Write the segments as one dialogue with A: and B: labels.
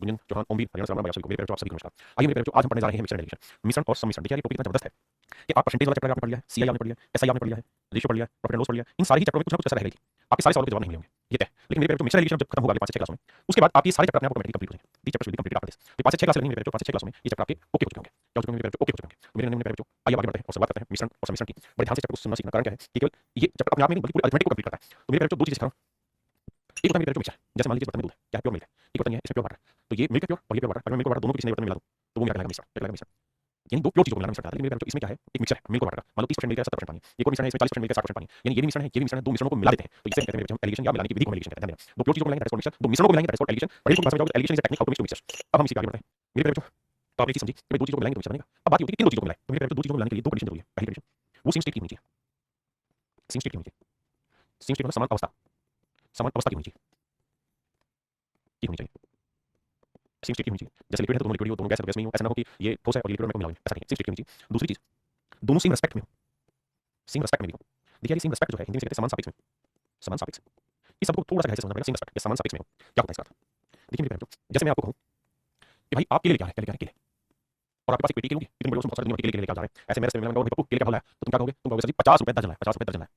A: गुंजन चौहान ओमवीर हरियाणा सलाम आप सभी को मेरे प्यारे बच्चों आप सभी को नमस्कार। आइए मेरे प्यारे बच्चों आज हम पढ़ने जा रहे हैं मिक्सर एंड डिवीजन मिश्रण और सम्मिश्रण। देखिए ये टॉपिक इतना जबरदस्त है कि आप परसेंटेज वाला चैप्टर आपने पढ़ लिया है, सीआई आपने पढ़ लिया है, एसआई आपने पढ़ लिया है, रेशियो पढ़ लिया है, प्रॉफिट एंड लॉस पढ़ लिया है। इन सारे ही चैप्टरों में कुछ ना कुछ ऐसा रहेगा कि आपके सारे सवालों के जवाब नहीं मिलेंगे, ये तय। लेकिन मेरे प्यारे बच्चों मिक्सर एंड डिवीजन जब खत्म होगा अगले 5 से 6 क्लासों में, उसके बाद आपके सारे चैप्टर अपने आप ऑटोमेटिकली कंप्लीट हो जाएंगे। The chapters will be completed after this. तो 5 से 6 क्लास नहीं मेरे प्यारे बच्चों 5 से 6 क्लासों में ये चैप्टर आपके ओके हो चुके होंगे। क्या हो चुके होंगे मेरे प्यारे बच्चों? ओके हो चुके होंगे। तो मेरे प्यारे बच्चों आइए आगे बढ़ते हैं और शुरुआत करते हैं मिश्रण और सम्मिश्रण की। बड़े ध्यान से चैप्टर को सुनना सीखना। कारण क्या है कि केवल ये चैप्टर अपने आप में नहीं बल्कि पूरे अरिथमेटिक को कंप्लीट करता है। तो मेरे प्यारे बच्चों दो चीजें सिखा रहा हूं। एक होता है मेरे प्यारे बच्चों मिक्सर, जैसे मान लीजिए बर्तन में दूध है, क्या है? प्योर मिल्क है। एक बर्तन है इसमें प्योर वाटर। तो ये मिल्क है प्योर और ये प्योर वाटर। अगर मैं मिल्क और वाटर दोनों को किसी नए बर्तन में मिला दूं तो वो मेरा कहलाएगा मिश्रण, क्या कहलाएगा मिश्रण। यानी दो प्योर चीजों को मिलाना मिश्रण कहलाता है। लेकिन मेरे बच्चों इसमें क्या है? एक मिक्सर है मिल्क और वाटर का। मान लो 30% मिल्क है 70% पानी। एक और मिश्रण है इसमें 40% मिल्क है 60% पानी। यानी ये भी मिश्रण है ये भी मिश्रण है, दो मिश्रणों को मिला देते हैं तो इसे कहते हैं मेरे बच्चों हम एलिगेशन या मिलाने की विधि को एलिगेशन कहते हैं। ध्यान देना, दो प्योर चीजों को मिलाएंगे दैट इज कॉल्ड मिक्सर, दो मिश्रणों को मिलाएंगे दैट इज कॉल्ड एलिगेशन। बड़े भाषा में जाओगे alligation is a technique how to mix two mixtures. अब हम इसी के आगे बढ़ते हैं मेरे प्यारे बच्चों। तो आपने चीज समझी कि भाई दो चीजों को मिलाएंगे तो मिक्सर बनेगा। अब बात ये होती है कि किन दो चीजों को मिलाएं। तो मेरे प्यारे बच्चों दो चीजों को मिलाने के लिए दो कंडीशन जरूरी है। पहली कंडीशन वो सेम स्टेट की होनी चाहिए। सेम स्टेट की होनी चाहिए। सेम स्टेट मतलब समान अवस्था, समान अवस्था की होनी चाहिए, की होनी चाहिए। सेम स्टेट की होनी चाहिए। जैसे लिक्विड है तो दोनों लिक्विड हो, दोनों गैस है तो गैस में हो। ऐसा ना हो कि ये ठोस है और ये लिक्विड में को मिला ऐसा नहीं। सेम स्टेट की होनी चाहिए। दूसरी चीज दोनों सेम रेस्पेक्ट में हो, सेम रेस्पेक्ट में भी हो। देखिए ये सेम रेस्पेक्ट जो है हिंदी में कहते हैं समान सापेक्ष में, समान सापेक्ष। इस शब्द को थोड़ा सा गहरे से समझना पड़ेगा। सेम रेस्पेक्ट या समान सापेक्ष में हो क्या होता है इसका अर्थ। देखिए मेरे प्यारे बच्चों जैसे मैं आपको कहूं कि भाई आप केले लेके आ रहे हैं, क्या लेके आ रहे हैं? केले। और आपके पास एक पेटी केलों की, इतनी बड़ी उसमें बहुत सारे दुनिया के केले लेके आ रहे हैं। ऐसे मेरे से मिला पप्पू केले का बोला है तो तुम क्या कहोगे? तुम कहोगे सर जी 50 रुपए दर्जन है, 50 रुपए दर्जन है,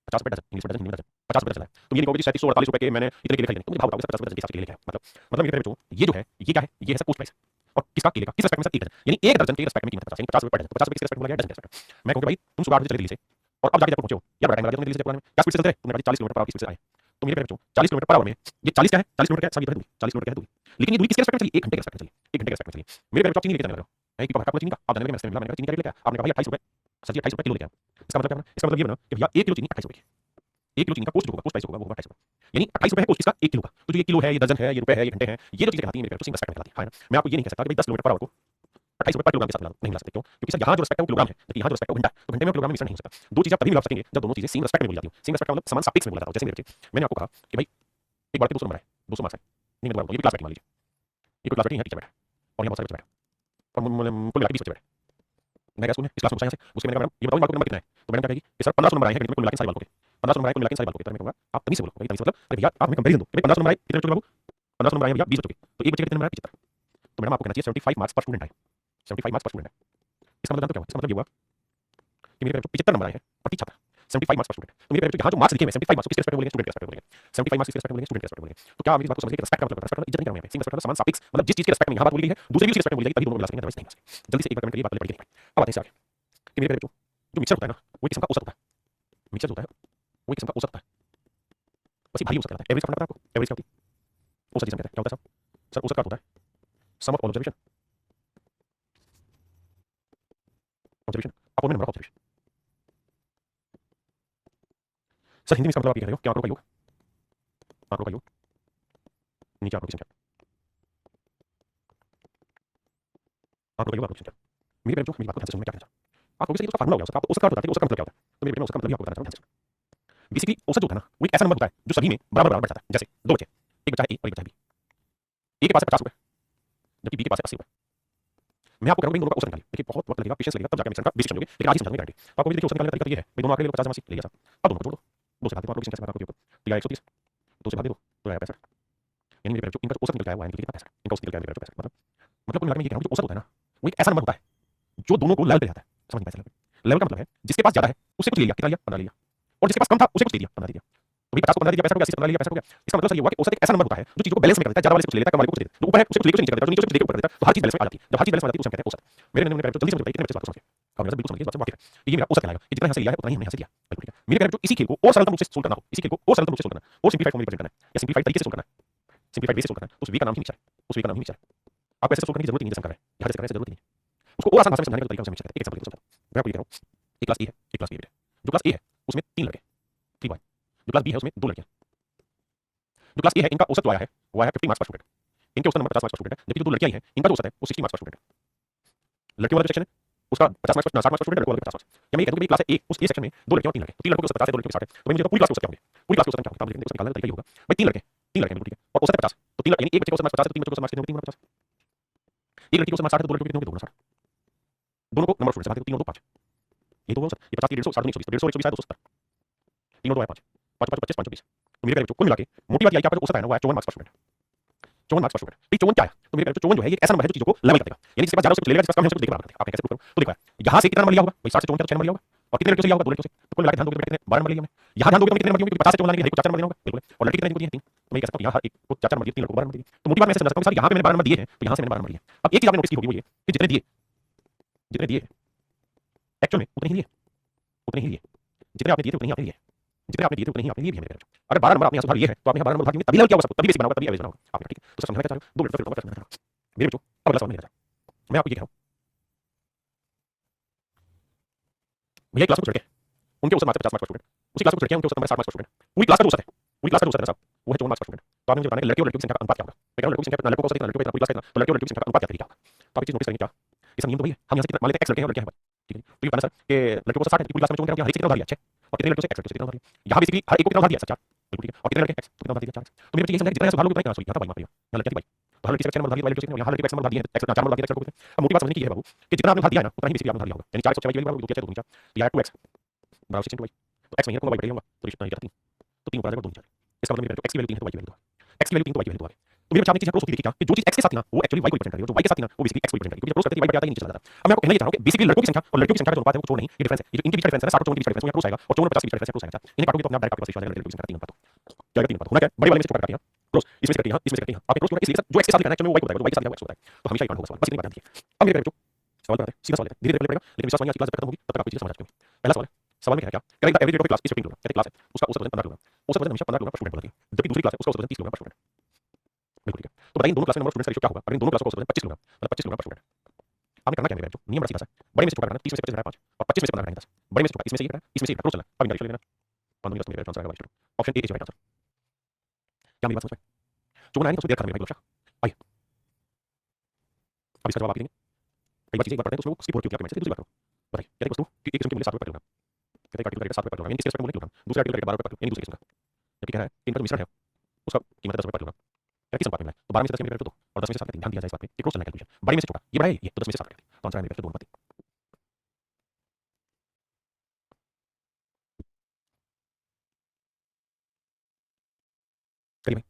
A: 50 रुपए दर्जन, इंग्लिश में दर्जन हिंदी में दर्जन, 50 रुपए दर्जन है। तुम ये नहीं कहोगे जी 3748 रुपए के मैंने इतने केले खरीदे। तुम मुझे भाव बताओगे 50 रुपए दर्जन के हिसाब से केले लेके आया। मतलब मेरे प्यारे बच्चों ये जो है ये क्या है? ये है सब कॉस्ट प्राइस। और किसका? केले का। किस रेस्पेक्ट में? सर एक दर्जन, यानी एक दर्जन के रेस्पेक्ट में कीमत 50 यानी 50 रुपए पर दर्जन। 50 रुपए किस रेस्पेक्ट में बोला गया? डजन के रेस्पेक्ट। मैं कहूंगा भाई तुम सुबह 8 बजे चले दिल्ली से और अब जाके जब पहुंचे हो यार बड़ा टाइम लगा दिया तुमने दिल्ली से जयपुर में। क्या स्पीड से चलते रहे? तुमने 40 किलोमीटर पर आवर की स्पीड से आए। तो मेरे प्यारे बच्चों 40 किलोमीटर पर आवर में ये 40 क्या है? 40 किलोमीटर क्या है? सब ये दूरी 40 किलोमीटर क्या है? दूरी। लेकिन ये दूरी किसके रेस्पेक्ट में चली? 1 घंटे के रेस्पेक्ट में चली। 1 घंटे के रेस्पेक्ट में चली। मेरे प्यारे बच्चों चीनी लेके जाने लगे हो है कि पापा को चीनी का आप जाने लगे मैं मिला मैंने कहा चीनी का रेट क्या है? आपने कहा भाई 28 रुपए। सर जी 28 रुपए किलो लेके आया। इसका मतलब क्या बना? इसका मतलब ये बना कि भैया 1 किलो चीनी 28 रुपए की। 1 किलो चीनी का कॉस्ट जो होगा कॉस्ट प्राइस होगा वो होगा 28 रुपए। यानी 28 रुपए है कॉस्ट किसका? 1 किलो का। तो जो ये किलो है ये दर्जन है ये रुपए है ये घंटे हैं ये जो चीजें कहलाती हैं मेरे प्यारे बच्चों सेम रेस्पेक्ट में कहलाती है। ना मैं आपको ये नहीं कह सकता कि भाई 10 किलोमीटर पर आवर को 28 रुपए पर किलोग्राम के साथ मिला नहीं मिला सकते। क्यों? क्योंकि सर यहाँ जो रेस्पेक्ट है वो किलोग्राम है जबकि यहाँ जो रेस्पेक्ट है वो घंटा। तो घंटे में किलोग्राम मिश्रण नहीं हो सकता। दो चीजें आप तभी मिला सकेंगे जब दोनों चीजें सेम रेस्पेक्ट में बोली जाती हो। सेम रेस्पेक्ट का मतलब समान सापेक्ष में बोला जाता है। जैसे मेरे बच्चे मैंने आपको कहा कि भाई एक बार पे 200 नंबर है 200 मार्क्स है नहीं मैं दोबारा ये क्लास बैठिंग मान लीजिए ये कोई क्लास बैठिंग है टीचर बैठा और यहाँ बहुत सारे बच्चे बैठे और कुल मिला के 20 बच्चे बैठे। मैं स्कूल में इस क्लास में यहाँ से उसके मैंने कहा मैडम ये बताओ बालकों नंबर कितना है? तो मैडम क्या कहेगी कि सर 1500 नंबर आए हैं गणित में कुल मिला के सारे बालकों के 1500 नंबर आए कुल मिला के सारे बालकों के। तो मैं कहूंगा आप तमीज से बोलो भाई तमीज मतलब अरे भैया आप हमें कंपैरिजन दो कि भाई 1500 नंबर आए कितने बच्चों के बाबू 1500 नंबर आए भैया 20 बच्चों के तो एक बच्चे के कितने नंबर आए 75। तो मैडम आपको कहना चाहिए 75 मार्क्स पर स्टूडेंट आए 75 मार्क्स पर स्टूडेंट है। इसका मतलब जानते हो क्या हुआ? इसका मतलब ये हुआ कि मेरे बच्चों 75 नंबर आए हैं प्रति छात्र 75 मार्क्स पर स्टूडेंट। तो मेरे बच्चों यहाँ जो मार्क्स लिखे हुए हैं 75 मार्क्स किसके रेस्पेक्ट में बोलेंगे? स्टूडेंट के रेस्पेक्ट में बोलेंगे। 75 मार्क्स किसके रेस्पेक्ट में बोलेंगे? स्टूडेंट के रेस्पेक्ट में बोलेंगे। तो क्या आप इस बात को समझिए कि रेस्पेक्ट का मतलब रेस्पेक्ट मतलब इज्जत नहीं कर रहा हूं मैं। सेम रेस्पेक्ट मतलब समान सापेक्ष मतलब जिस चीज के रेस्पेक्ट में यहाँ बात बोली गई है दूसरे भी उसी रेस्पेक्ट में बोली जाएगी तभी दोनों मिला सकेंगे अदरवाइज नहीं मिला सकेंगे। जल्दी से एक बार कमेंट करिए बात पहले पढ़िए नहीं। अब आते हैं आगे कि मेरे बच्चों जो मिक्सर होता है ना वो एक किस्म का औसत होता है। मिक्सर होता है वो एक किस्म का औसत होता है। बस ये भारी औसत कहलाता है। एवरेज का पता है आपको? एवरेज क्या होती है? औसत जिसे हम कहते हैं क्या होता है सर? औसत का होता है sum of all observation observation upon number of observation. Sir Hindi में इसका मतलब आप ये कह रहे हो कि आंकड़ों का योग, आंकड़ों का योग नीचे आंकड़ों की संख्या, आंकड़ों का योग आंकड़ों की संख्या। मेरे बच्चों मेरी बात को ध्यान से सुनना क्या कहना चाहता हूं। आपको वैसे ये तो फार्मूला होगा आपको औसत का बताते हैं औसत का मतलब क्या होता है। तो मेरे बेटे में औसत का मतलब आपको बताना चाहता हूं ध्यान से सुनो। बेसिकली औसत जो होता है ना वो एक ऐसा नंबर होता है जो सभी में बराबर बराबर बढ़ जाता है। जैसे दो बच्चे एक बच्चा है ए और एक बच्चा है बी। ए के पास है 50 रुपए जबकि बी के पास है 80 रुपए। मैं आपको कहूंगा इन दोनों का औसत निकालिए। देखिए बहुत वक्त लगेगा पेशेंस लगेगा तब जाके मिक्सर का बेसिक समझोगे लेकिन आज ही समझाऊंगा गारंटी। तो आपको देखिए औसत निकालने का तरीका ये है भाई दोनों आंकड़े ले लो 50 जमा 80 ले लिया सर। अब दोनों को जोड़ दो दो से भाग दो आप लोग कैसे बात करोगे तो या 130 2 से भाग दे दो तो आया 65। यानी मेरे बच्चों इनका औसत निकल के आया हुआ है इनका कितना पैसा इनका औसत निकल के आया मेरे बच्चों मतलब कुल मिलाकर मैं ये कह रहा हूं जो औसत होता है ना वो एक ऐसा नंबर होता है जो दोनों को लेवल पे जाता है। समझ में पैसा लेवल का मतलब है जिसके पास ज्यादा है उससे कुछ ले लिया कितना लिया 15 लिया और जिसके पास कम था उसे कुछ दे दिया 15 दे दिया। तो भाई 50 को 15 दे दिया पैसा हो गया 80 15 लिया पैसा हो गया। इसका मतलब सर ये हुआ कि औसत एक ऐसा नंबर होता है जो चीजों को बैलेंस में कर देता है। ज्यादा वाले से कुछ ले लेता है कम वाले को कुछ दे देता है जो ऊपर है उसे कुछ लेकर नीचे कर देता है जो नीचे कुछ लेकर ऊपर कर देता है तो हर चीज बैलेंस में आ जाती है। जब हर चीज बैलेंस में आ जाती है उसे हम कहते हैं औसत। मेरे ने जल्दी से बताइए कितने बच्चे बात को समझे अब मेरा बिल्कुल समझिए इस बात से वाकिफ है। ये मेरा औसत कहलाएगा कि जितना यहाँ से लिया है उतना ही हमने यहाँ से दिया बिल्कुल ठीक है। मेरे कहने जो इसी खेल को और सरलतम रूप से सोल्व करना हो इसी खेल को और सरलतम रूप से सोल्व करना और सिंपलीफाइड फॉर्म में रिप्रेजेंट करना है या सिंपलीफाइड तरीके से सोल्व करना है सिंपलीफाइड वे से सोल्व करना है तो उस वे का नाम ही मिक्सर है। उस वे का नाम ही मिक्सर है। आपको ऐसे सोल्व करने की जरूरत नहीं है जैसे हम कर रहे हैं यहाँ जैसे कर रहे हैं जरूरत नहीं है। उसको और आसान भाषा में समझाने का तरीका उसे मिक्सर है। एक एग्जांपल देता हूं मैं आपको ये कह रहा हूं एक क्लास ए है एक क्लास बी है। जो क्लास ए है उसमें 3 लड़के 3 बॉय। जो क्लास बी है उसमें 2 लड़कियां। जो क्लास ए है इनका औसत जो आया है वो आया है 50 मार्क्स पर स्टूडेंट। इनके औसत नंबर 50 मार्क्स पर स्टूडेंट है जबकि जो 2 लड़कियां हैं इनका जो औसत है वो 60 मार्क्स पर स्टूडेंट है। लड़कियों वाला सेक्शन है उसका 50 मार्क्स पर 60 मार्क्स पर स्टूडेंट लड़कों वाला 50 मार्क्स। या मैं ये कहता हूं कि क्लास है ए उस ए सेक्शन में 2 लड़कियां और 3 लड़के तो 3 लड़कों के औसत 50 है 2 लड़कियों के 60 है तो भाई मुझे तो पूरी क्लास के औसत क्या होंगे पूरी क्लास के औसत क्या होंगे आप लिखेंगे उसका निकालने का तरीका ये होगा भाई 3 लड़के बिल्कुल ठीक है और औसत 50 तो 3 यानी एक बच्चे का औसत मार्क्स 50 है तो 3 बच्चों का औसत मार्क्स कितने होंगे 3 गुना 50। एक लड़की को औसत मार्क्स 60 है तो 2 लड़कियों के कितने होंगे 2 गुना 60। दोनों को नंबर स्टूडेंट से भाग दो 3 और 2 5 ये दो औसत ये 50 की 150 60 120 120 120 है 270 तीनों 2 है 5 5 5 25 5 25 तो मेरे बच्चों कुल मिला के मोटी बात ये है कि आपका जो औसत है ना वो है 54 मार्क्स पर स्टूडेंट 54 मार्क्स पर स्टूडेंट। ठीक 54 क्या है? तो मेरे 54 जो है ये एक ऐसा नंबर है जो चीजों को लेवल कर देगा, यानी जिसके पास ज्यादा उसको लेगा, जिसके पास कम है उसको देके बराबर करेगा। आपने कैसे प्रूव करो? तो देखो यहाँ से कितना नंबर लिया होगा भाई, 60 से 54 का 6 नंबर लिया होगा, और कितने लड़कियों से लिया होगा? 2 लड़कियों से। तो कुल मिला के ध्यान दोगे कितने 12 नंबर लिए हमने। यहाँ ध्यान दोगे तो कितने नंबर होंगे, 50 से 54 लाने के लिए 4 नंबर देना होगा, बिल्कुल। और लड़की कितने को दिए? 3। तो मैं कह सकता हूँ यहाँ हर एक को 4 नंबर दिए, 3 लड़कों को 12 नंबर दिए। तो मोटी बात मैं ऐसे समझ सकता हूँ सर यहाँ पे मैंने 12 नंबर दिए हैं, तो यहाँ से मैंने 12 नंबर लिए। अब एक चीज आपने नोटिस की होगी वो ये कि जितने दिए एक्चुअल में उतने ही लिए, उतने ही लिए। जितने आपने दिए थे उतने ही आपने लिए, जितने आपने दिए थे उतने ही आपने लिए भी है मेरे बच्चों। अगर 12 नंबर आपने यहाँ सुधार लिए हैं तो आपने यहाँ 12 नंबर उधार दिए, तभी लेवल क्या होगा, तभी बेसिक बना होगा, तभी एवरेज बना होगा आपने। ठीक है, तो सर समझना क्या चाह रहे हो? 2 मिनट फिर मेरे बच्चों अब अगला सवाल मेरा मैं आपको ये कह रहा हूँ भैया क्लास में कुछ लड़के उनके औसत मार्क्स 50 मार्क्स पर स्टूडेंट, उसी क्लास में कुछ लड़के हैं उनके औसत नंबर 60 मार्क्स पर स्टूडेंट। पूरी क्लास का जो औसत है, पूरी क्लास का जो औसत है ना साहब वो है 54 मार्क्स पर स्टूडेंट। तो आपने मुझे बताना है लड़कियों और लड़कियों की संख्या का अनुपात क्या होगा? मैं कह रहा हूं लड़कों की संख्या कितना, लड़कों का औसत कितना, लड़कियों का पूरी क्लास का कितना, तो लड़कियों और लड़कियों की संख्या का अनुपात क्या तरीका होगा? तो आप एक चीज नोटिस करेंगे क्या, इसका नियम तो वही है, हम यहाँ से मान लेते हैं x लड़के हैं और लड़कियां हैं, ठीक है। तो ये बताना सर कि लड़कियों को 60 है, पूरी क्लास में 54 हर एक से कितना उधार लिया? 6। और कितने लड़कियों से x लड़कियों से कितना उधार लिया? यहाँ बेसिकली हर एक को कितना उधार दिया? 4। बिल्कुल ठीक है। और कितने लड़के x तो कितना उधार दिया? 4। तो मेरे बच्चे ये समझा जितना सुधार लोगे उतना ही, यहाँ तो भाई मार दिया, यहाँ लड़कियां थी भाई, तो हर लड़की से x नंबर उधार दिया, लड़कियों से यहाँ लड़के x नंबर उधार दिए हैं, x 4 नंबर उधार दिया लड़कों को। अब मोटी बात समझने की है बाबू कि जितना आपने उधार दिया है ना उतना ही बेसिकली आपने उधार लिया होगा, यानी 4 सबसे बड़ी बराबर 2 क्या है 2 4, तो यार 2x बराबर 6 y, तो x नहीं है तो y बढ़ेगा, तो रिश्ता नहीं रहता 3, तो 3 ऊपर आ जाएगा 2 नीचे। इसका मतलब मेरे x की वैल्यू 3 है तो y की वैल्यू 2 है, x की वैल्यू 3 तो y की वैल्यू 2 है। तो मेरे बच्चे आपने चीज अप्रोच होती देखी क्या कि जो चीज x के साथ थी ना वो एक्चुअली y को रिप्रेजेंट कर रही है, जो y के साथ थी ना वो बेसिकली x को रिप्रेजेंट कर रही है, क्योंकि अप्रोच करते ही y बढ़ जाता है नीचे चला जाता है। अब मैं आपको कहना ये चाह रहा हूं कि बेसिकली लड़कों की संख्या और लड़कियों की संख्या का जो अनुपात है वो छोड़ नहीं, ये डिफरेंस है, ये जो इनके बीच का डिफरेंस है 60 और 54 के बीच का डिफरेंस, वो अप्रोच आएगा और 54 और 50 के बीच का डिफरेंस अप्रोच आएगा। इन्हें काटोगे तो अपने आप डायरेक्ट आपके पास रेशियो आ जाएगा, लड़कियों की संख्या 3 अनुपात क्या है 3 अनुपात होना क्या है, बड़े वाले में से छोटा काटते हैं क्लोज, इसमें से करते हैं इसमें से करते हैं आपने क्लोज किया, इसलिए जो x के साथ लिखा है एक्चुअली वो y को बताएगा, जो y के साथ लिखा है वो x होता है, तो हमेशा ये काउंट होगा सवाल, बस इतनी बात ध्यान रखिए। अब मेरे बच्चों सवाल बनाते हैं, सीधा सवाल लेते हैं, धीरे धीरे पड़ेगा लेकिन विश्वास मानिए आज की क्लास खत्म होगी तब तक आप चीजें समझ आ जाएंगी। पहला सवाल है, सवाल में कह रहा है क्या, correct the average rate of class is 15 kilogram, कहते क्लास है उसका औसत वजन 15 किलोग्राम, औसत वजन हमेशा 15 किलोग्राम पर स्टूडेंट होना चाहिए, जबकि दूसरी क्लास है उसका औसत वजन 30 किलोग्राम पर स्टूडेंट। बिल्कुल ठीक है, तो बताइए दोनों क्लास में नंबर ऑफ स्टूडेंट्स का रेशियो क्या होगा अगर इन दोनों क्लासों का औसत वजन 25 किलोग्राम, मतलब 25 किलोग्राम पर स्टूडेंट। आपने करना क्या मेरे बच्चों, नियम बड़ा सीधा सा है, बड़े में से छोटा घटाना, 30 में से 25 घटाना 5 और 25 में से 15 घटाना 10, बड़े में से छोटा इसमें से ये घटाना इसमें से ये घटाना, रोज चलना, अब इनका रेशियो लेना 15 में 10 मेरा आंसर आएगा 22। Option A is right answer. क्या मेरी बात समझ में? जो बनाएंगे तो देर खत्म मेरा आइए अब इसका जवाब आप ही देंगे, कई बार चीजें एक बार पढ़ते हैं तो उसमें वो स्किप हो रही है आपके माइंड से, दूसरी बार करो बताइए कहते हैं वस्तु कि एक किस्म के मूल्य 7 रुपये पर किलोग्राम, कहते हैं आर्टिकल का 7 रुपये पर किलोग्राम, यानी किसके मूल्य किलोग्राम, दूसरा आर्टिकल का 12 रुपये पर किलोग्राम, यानी दूसरे किस्म का, जबकि कह रहा है कि इनका जो मिश्रण है उसका कीमत है 10 रुपये पर किलोग्राम। क्या किस अनुपात में मिला है, तो 12 में से 10 के मेरे तो 2 और 10 में से 7 का 3, ध्यान दिया जाए इस बात पे कि क्रॉस चलना है कैलकुलेशन, बड़े में से छोटा ये बड़ा है ये तो 10 में से 7 करते हैं, तो आंसर है मेरे 2 अनुपात 3। चलिए भाई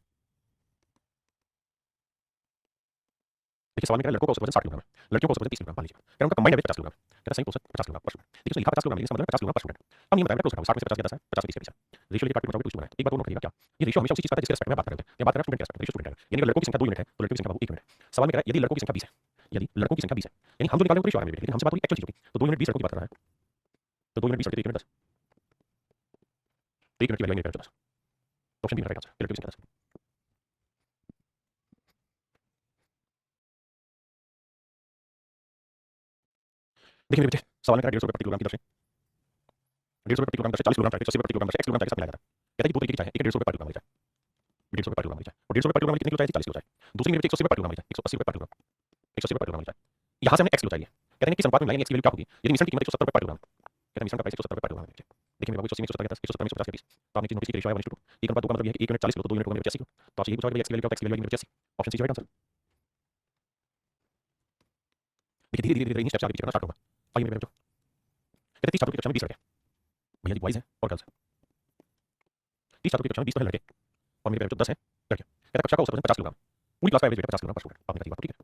A: देखिए सवाल में कह रहा है लड़कों का औसत वजन 60 किलोग्राम है, लड़कियों का औसत वजन 30 किलोग्राम मान लीजिए, कह रहा है उनका कंबाइंड एवरेज 50 किलोग्राम, कहता है संयुक्त औसत 50 किलोग्राम पर स्टूडेंट। देखिए उसने लिखा 50 किलोग्राम लेकिन इसका मतलब 50 किलोग्राम पर स्टूडेंट। अब ये बताया क्रॉस घटाओ 60 में से 50 10 है 50 से 30 है, रेशियो लेके काट के बताओगे तो इसको बनाए, एक बार दोनों करिएगा क्या, ये रेशियो हमेशा उसी चीज का है जिसके रेस्पेक्ट में बात कर रहे थे, या बात कर रहे हैं स्टूडेंट के रेस्पेक्ट में, रेशियो स्टूडेंट है, यानी अगर लड़कों की संख्या 2 यूनिट है तो लड़कियों की संख्या 1 यूनिट है। सवाल में कह रहा है यदि लड़कों की संख्या 20 है, यदि लड़कों की संख्या 20 है यानी हम जो निकालेंगे रेशियो आ रहा है, लेकिन हमसे बात हो रही एक्चुअल चीजों की, तो 2 यूनिट 20 लड़कों की बात कर रहा है, तो 2 यूनिट 20 लड़के 1 यूनिट 10, तो 1 यूनिट की वैल्यू मेरे 10, ऑप्शन बी राइट आंसर, लड़कियों की संख्या 10। देखिए मेरे बच्चे सवाल में कह रहा है 150 रुपये प्रति किलोग्राम की दर से, 150 रुपये प्रति किलोग्राम दर से 40 किलोग्राम तक 180 रुपये प्रति किलोग्राम दर से x किलोग्राम तक मिलाया जाता है। कहता है कि दो तरीके की चाय है, एक 150 रुपये पर किलोग्राम वाली चाय, 150 रुपये पर किलोग्राम वाली चाय, और 150 रुपये पर किलोग्राम कितनी किलो चाय 40 किलो चाय, दूसरी मेरे 180 रुपये पर किलोग्राम वाली चाय, 180 रुपये पर किलोग्राम, 180 रुपये पर किलोग्राम वाली चाय। यहाँ से हमने x किलो चाहिए, कहते हैं कि किस अनुपात में मिलाएंगे x की वैल्यू क्या होगी यदि मिश्रण की कीमत 170 रुपये पर किलोग्राम, कहते हैं मिश्रण का प्राइस 170 रुपये पर किलोग्राम। देखिए मेरे बाबू 180 में 170 कहता है 170 में 150 के 20, तो आपने चीज नोटिस की रेशियो है 1:2, 1 अनुपात 2 का मतलब ये है कि 1 यूनिट 40 किलो तो 2 यूनिट होगा मेरे 85 किलो, तो आपसे ये पूछा कि x की वैल्यू क्या है, x की वैल्यू मेरे 85, option C is right answer. देखिए धीरे धीरे धीरे इन स्टेप्स आगे पीछे करना स्टार्ट होगा। आइए मेरे बच्चों कहते हैं 30 छात्रों की कक्षा में 20 लड़के भैया जी बॉयज हैं और गर्ल्स हैं, 30 छात्रों की कक्षा में 20 तो है लड़के और मेरे बच्चों 10 है लड़के, कहता है कक्षा का औसत वजन 50 किलोग्राम, पूरी क्लास का एवरेज 50 किलोग्राम पर स्टूडेंट, आपने कहा बात ठीक है।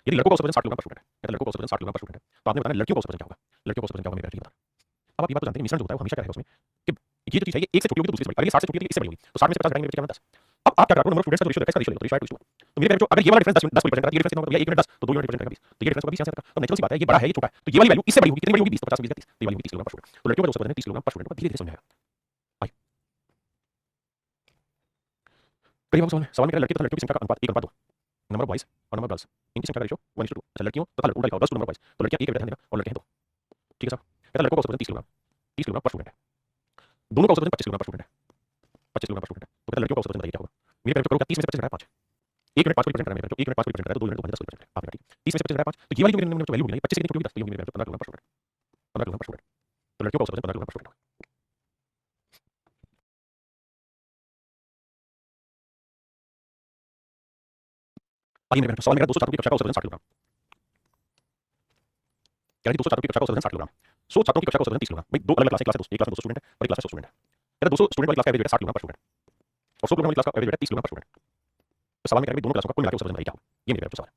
A: यदि लड़कों का औसत वजन 60 किलोग्राम पर स्टूडेंट है, कहता है लड़कों का औसत वजन 60 किलोग्राम पर स्टूडेंट है, तो आपने बताना लड़कियों का औसत वजन क्या होगा, लड़कियों का औसत वजन क्या होगा मेरे बता। अब आप ये बात तो जानते हैं मिश्रण जो होता है वो हमेशा क्या रहेगा उसमें कि ये जो चीज है ये एक से छोटी होगी तो दूसरी से बड़ी, अगर ये 60 से छोटी है तो इससे बड़ी होगी, तो 60 में से 50 घटाएंगे मेरे बच्चे क्या 10। अब आप क्या करो नंबर ऑफ स्टूडेंट्स का रेशियो देखा, इसका रेशियो लेगा तो रेशियो 2:1, तो मेरे बच्चों अगर ये वाला डिफरेंस 10 को रिप्रेजेंट करता है, ये डिफरेंस कितना होगा, ये 1 यूनिट 10 तो 2 यूनिट रिप्रेजेंट करेगा 20, तो ये डिफरेंस होगा 20 यहाँ से तक, तो नेचुरल सी बात है ये बड़ा है ये छोटा है, तो ये वाली वैल्यू इससे बड़ी होगी, कितनी बड़ी होगी 20 तो 50 20 30, तो ये वाली होगी 30 किलोग्राम पर स्टूडेंट, तो लड़कियों का औसत वजन 30 किलोग्राम पर स्टूडेंट, धीरे धीरे समझाएगा। आइए कई बार सवाल में कह रहा है लड़के तथा लड़कियों की संख्या का अनुपात 1:2, नंबर ऑफ बॉयज और नंबर ऑफ गर्ल्स इनकी संख्या का रेशियो 1:2, अच्छा लड़कियों तथा लड़कों का लिखा होगा 10 नंबर बॉयज, तो लड़कियां 1 बेटा देगा और लड़के हैं 2, ठीक है साहब। कहता है लड़कों का औसत वजन 30 किलोग्राम, 30 किलोग्राम पर स्टूडेंट है, दोनों का औसत वजन 25 किलोग्राम पर स्टूडेंट है, 25 किलोग्राम पर स्टूडेंट है, तो कहता है लड़कियों का औसत वजन बताइए क्या होगा। मेरे पेरेंट्स करूंगा 30 में से 25 घटाया 5, 1 यूनिट 5 को रिप्रेजेंट कर रहा है मेरे, 1 यूनिट 5 को रिप्रेजेंट कर रहा है तो 2 यूनिट 10 को रिप्रेजेंट कर रहा है, आपने ठीक 30 में से 25 घटाया 5, तो ये वाली जो मेरे वैल्यू मिली 25 से कितनी छोटी होगी 10, तो ये होगी मेरे 15 किलोग्राम पर स्टूडेंट, 15 किलोग्राम पर स्टूडेंट, तो लड़कियों का औसत वजन 15 किलोग्राम पर स्टूडेंट। आइए मेरे सवाल मेरा 200 छात्रों की कक्षा का औसत वजन 60 किलोग्राम, कह रहा है 200 छात्रों की कक्षा का औसत वजन 60 किलोग्राम, 100 छात्रों की कक्षा का औसत वजन 30 किलोग्राम, भाई दो अलग अलग क्लास है, एक क्लास में 200 स्टूडेंट है और एक क्लास में 100 स्टूडेंट है, कहता है 200 स्टूडेंट वाली क्लास का एवरेज वेट है 60 किलोग्राम पर स्टूडेंट और 100 किलोग्राम वाली क्लास का एवरेज वेट है 30 किलोग्राम पर स्टूडेंट। तो सवाल में कह रहे हैं दोनों क्लासों का कुल मिलाकर औसत वजन बताइए क्या होगा, ये मेरे सवाल है।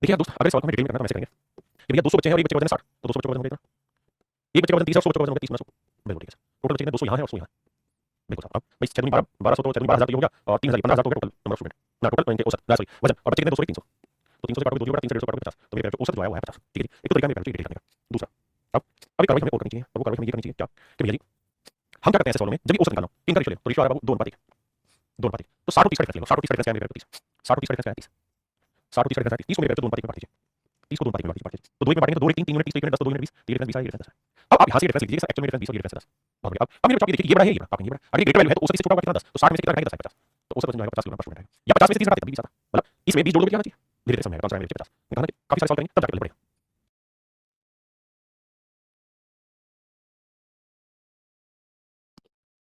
A: देखिए यार दोस्त, अगर इस सवाल को हमें डिटेल में करना तो ऐसे करेंगे कि भैया 200 बच्चे हैं और एक बच्चे का वजन 60, तो 200 बच्चों का वजन हो गया, एक बच्चे का वजन 30 है और 100 बच्चों का वजन होगा 30 गुना 100, बिल्कुल ठीक है सर। टोटल बच्चे कितने 200 यहाँ है और 100 यहाँ है, बिल्कुल सर। अब भाई 6 दूनी 12, 1200 तो 6 दूनी 12,000 तो ये हो गया और 3,000 15,000 तो हो गया टोटल नंबर ऑफ स्टूडेंट ना, टोटल इनके औसत ना सॉरी वजन, और बच्चे कितने 200 300, तो 300 से काटोगे 2 बटा 3 से 150 काटोगे 50, तो मेरे औसत जो आया वो है 50, ठीक है जी। एक तो तरीका मेरे डिटेल करने का। दूसरा अब एक कार्रवाई हमें और करनी चाहिए, अब वो कार्रवाई हमें ये करनी चाहिए क्या कि भैया जी हम क्या करते हैं ऐसे सवालों में, जब भी औसत निकालना हो इनका रेशियो ले, तो रेशियो आ रहा है बाबू 2:1, 2:1, तो 60 और 30 का डिफरेंस ले लो, 60 और 30 का डिफरेंस क्या है मेरे 30, 60 और 30 का डिफरेंस क्या है 30, 60 और 30 का डिफरेंस 30 को मेरे 2:1 में काट दीजिए, 30 को 2:1 में काट दीजिए, तो 2 में बांटेंगे तो 2 1 3 3 मिनट 30 1 मिनट 10 तो 2 मिनट 20, तो ये डिफरेंस 20 है, ये डिफरेंस 10 है। अब आप यहाँ से डिफरेंस लिखिए सर, एक्चुअल में डिफरेंस 20 और ये डिफरेंस 10, बहुत बढ़िया। अब मेरे बच्चों आप देखिए ये बड़ा है ये बड़ा, आपने ये बड़ा, अगर ये ग्रेटर वैल्यू है तो औसत इससे छोटा होगा कितना 10, तो 60 में से कितना घटाएंगे 10 है 50, तो औसत वजन जो आएगा 50 किलोग्राम पर स्टूडेंट आएगा, या 50 में से 30 घटाते तब भी 20 आता, मतलब इसमें 20 जोड़ दो क्या आना चाहिए, धीरे धीरे समझ आएगा, तो आंसर आएगा 50, निकालना काफी सारे सवाल करेंगे तब जाकर बढ़ेगा।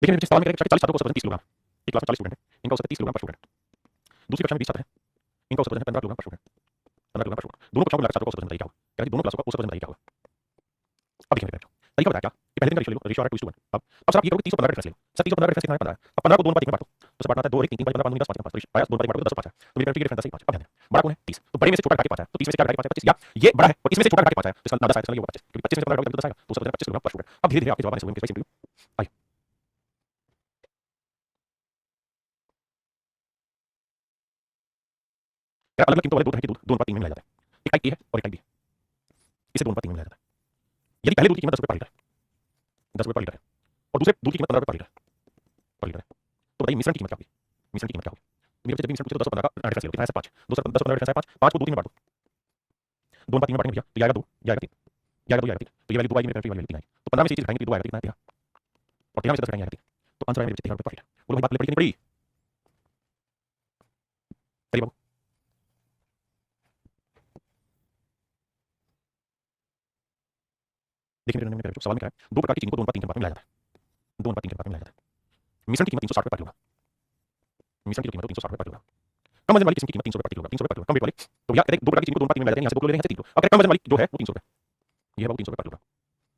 A: देखिए मेरे सवाल में करेंगे 40 छात्रों का औसत वजन 30 किलोग्राम, एक क्लास में 40 स्टूडेंट है, इनका औसत 30 किलोग्राम पर स्टूडेंट, दूसरी कक्षा में 20 छात्र हैं, इनका औसत वजन है 15 किलोग्राम पर स्टूडेंट, 15 किलोग्राम पर स्टूडेंट, दोनों कक्षाओं को मिलाकर छात्रों का औसत वजन बताइए क्या होगा, यानी दोनों क्लासों का औसत वजन बताइए क्या होगा। अब देखिए मेरे बच्चों तरीका बताया क्या कि पहले दिन का रेशियो ले लो, रेशियो आ रहा है 2:1, अब सर आप ये करोगे 30 को 15 का डिफरेंस ले लो, सर 30 को 15 का डिफरेंस कितना है 15 है, अब 15 को 2 में बांटो, तो सर बांटना है 2 1 3 3 5 15 5 10 5 5, तो आया 2 में बांटो तो 10 5 है, तो मेरे बेटे की डिफरेंस 10 5, अब ध्यान दें बड़ा कौन है 30, तो बड़े में से छोटा घटा के 5 है, तो 30 में से क्या घटा के 5 है 25, या ये बड़ा है और इसमें से छोटा घटा के 5 है, तो इसका 10 आएगा, इसका ये होगा 25, क्योंकि 25 में से 15 घटाओगे तो 10 आएगा, तो औसत वजन 25 किलोग्राम पर स्टूडेंट। अब धीरे धीरे आपके जवाब आने शुरू होंगे, कैसे सिंपल आइए। अलग अलग कीमतों वाले दो तरह के दूध 2:3 में मिलाया जाता है, एक टाइप ए है और एक टाइप बी है, इसे 2:3 में मिलाया जाता है। यदि पहले दूध की कीमत 10 रुपये पर लीटर है, 10 रुपये पर लीटर है और दूसरे दूध की कीमत 15 रुपये पर लीटर है, तो बताइए मिश्रण की कीमत क्या होगी, मिश्रण की कीमत क्या होगी, तो मेरे बच्चे जब भी मिश्रण पूछे तो 10 और 15 का डिफरेंस ले लो, कितना है 5, 2 10 और 15 डिफरेंस है 5, 5 को 2 3 में बांट दो, 2:3 में बांटेंगे भैया तो ये आएगा 2, ये आएगा 3, ये आएगा 2, ये आएगा 3, तो ये वैल्यू 2 आएगी मेरे बेटे, ये वैल्यू 3 आएगी, तो 15 में से ये चीज घटाएंगे तो 2 आएगा, कितना है 13, और 13 में से 10 घटाएंगे आएगा 3, तो आंसर आएगा मेरे बच्चे 13 रुपये पर लीटर। बोलो भाई बात पड़ी कि नहीं पड़ी, करिए बाबू। देखिए मेरे नन्हे बच्चों सवाल में क्या है, दो प्रकार की चीनी को 2:3 के अनुपात में मिलाया जाता है, 2:3 के अनुपात में मिलाया जाता है। मिश्रण की कीमत 360 रुपये पर किलोग्राम, मिश्रण की कीमत 360 रुपये पर किलोग्राम, कम वजन वाली किस्म की कीमत 300 रुपये प्रति किलोग्राम, 300 रुपये पर किलोग्राम, कम वेट वाली तो भैया कहते हैं दो प्रकार की चीनी को 2:3 में मिलाया जाता है, यहाँ से 2 किलो ले रहे हैं, यहाँ से 3 किलो, अब कम वजन वाली जो है वो 300 रुपये, ये है वो 300 रुपये पर किलोग्राम,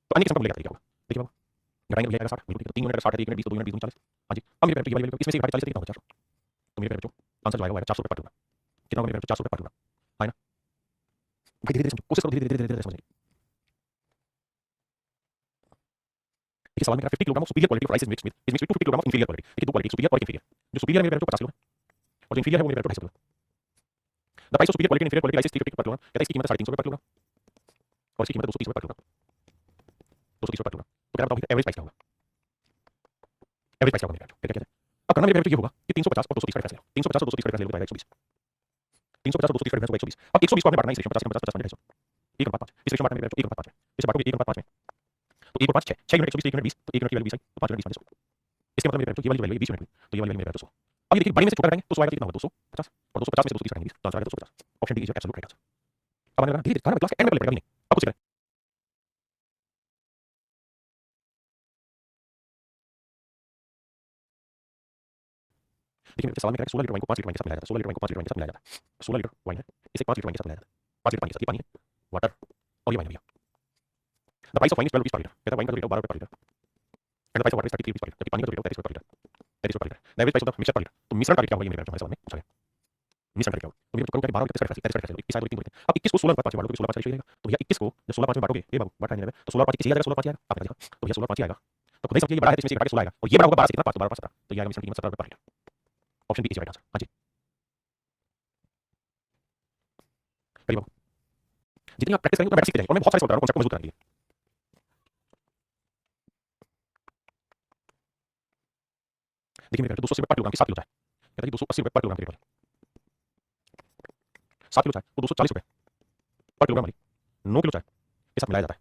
A: तो अन्य किस्म का मिलेगा तरीका होगा, देखिए बाबू घटाएंगे भैया 60 बिल्कुल ठीक है, 3 मिनट 60 है, 1 मिनट 20 2 मिनट 20 40, हाँ जी। अब मेरे बेटे इसमें से घटा 40 से कितना होगा 400, तो मेरे बच्चों आंसर जो आएगा वो आएगा 400 रुपये पर किलोग्राम, कितना होगा मेरे बच्चों 400 रुपये पर किलोग्राम, है ना। धीरे धीरे समझो, कोशिश करो धीरे धीरे धीरे समझने की। देखिए सवाल में 50 kilogram of superior quality of rice is mixed with 50 kilogram of inferior quality, देखिए दो क्वालिटी सुपीरियर और इंफीरियर, जो सुपीरियर है मेरे बच्चों 50 किलो है और जो इंफीरियर है वो मेरे बच्चों 250 किलो है। The price of superior quality inferior quality rice is 350 पर किलोग्राम, कहता है इसकी कीमत 350 रुपये पर किलोग्राम और इसकी कीमत 230 रुपये पर किलोग्राम, 230 रुपये पर किलोग्राम, तो क्या बताओ एवरेज प्राइस क्या होगा, एवरेज प्राइस क्या होगा मेरे बच्चों, क्या कहते हैं। अब करना मेरे बच्चों ये होगा कि 350 और 230 का डिफरेंस ले लो, 350 और 230 का डिफरेंस ले लो तो आएगा 120, 350 और 230 का डिफरेंस होगा 120, अब 120 को आपने बांटना है इस रेशियो 50 50 50 250, 1:5, इस रेशियो बांटना मेरे बच्चों 1:5 में, इसे बांटोगे 1:5 में, तो 1 और 5 6, 6 यूनिट 120, 1 यूनिट 20, तो 1 यूनिट की वैल्यू 20 आई, तो 5 यूनिट 20 माइनस, इसके मतलब मेरे बच्चों ये वाली वैल्यू 20 यूनिट हुई, तो ये वाली वैल्यू मेरे बच्चों 100। अब ये देखिए बड़ी में से छोटा घटाएंगे तो 100 आएगा, कितना होगा 250 और 250 में से 230 घटाएंगे 20, तो आंसर आएगा 250, option D is your absolute right answer. अब आने लगा धीरे धीरे क्लास के एंड में पड़ेगा नहीं, अब कुछ करें। देखिए मेरे सवाल में कह रहा है 16 लीटर वाइन को 5 लीटर वाइन के साथ मिलाया जाता है, 16 लीटर वाइन को 5 लीटर वाइन के साथ मिलाया जाता है, 16 लीटर वाइन है इसे 5 लीटर वाइन के साथ मिलाया जाता है, 5 लीटर पानी के साथ, ये पानी है वाटर और ये वाइन है भैया। The price of wine is 12 rupees पर लीटर, कहता है वाइन का रेट 12 रुपये पर litre and the price of water is 33 rupees पर लीटर, जबकि पानी का रेट 33 रुपये पर लीटर, 33 रुपये पर litre. The average price of the mixture पर लीटर, तो मिश्रण का रेट क्या होगा ये मेरे सवाल में पूछा गया, मिश्रण का रेट क्या होगा, तो मेरे बच्चों करो क्या 12 और 33 का रेट 21 आए 2 3 अब 21 को 16 और 5 बांटोगे 16 5 रेशियो आएगा, तो भैया 21 को जब 16 5 में बांटोगे ये बाबू बांटा नहीं तो 16 5 21 आ जाएगा, 16 5 आएगा आपने देखा, तो भैया 16 5 आएगा, तो खुद ही समझिए ये बड़ा है तो इसमें से घटा के 16 आएगा और ये बड़ा होगा 12 से कितना 5 12 5 17, तो ये आएगा मिश्रण की कीमत 17 रुपये पर litre, option B is right answer. हाँ जी करिए बाबू, जितनी आप प्रैक्टिस करेंगे उतना बेटर सीखते जाएंगे और मैं बहुत सारे सवाल बता रहा हूं कॉन्सेप्ट को मजबूत करने के लिए। देखिए मेरे 200 रुपये पर किलोग्राम की 7 किलो चाय, कहता है 280 रुपये पर किलोग्राम की रेट वाली 7 किलो चाय वो 240 रुपये पर किलोग्राम वाली 9 किलो चाय के साथ मिलाया जाता है,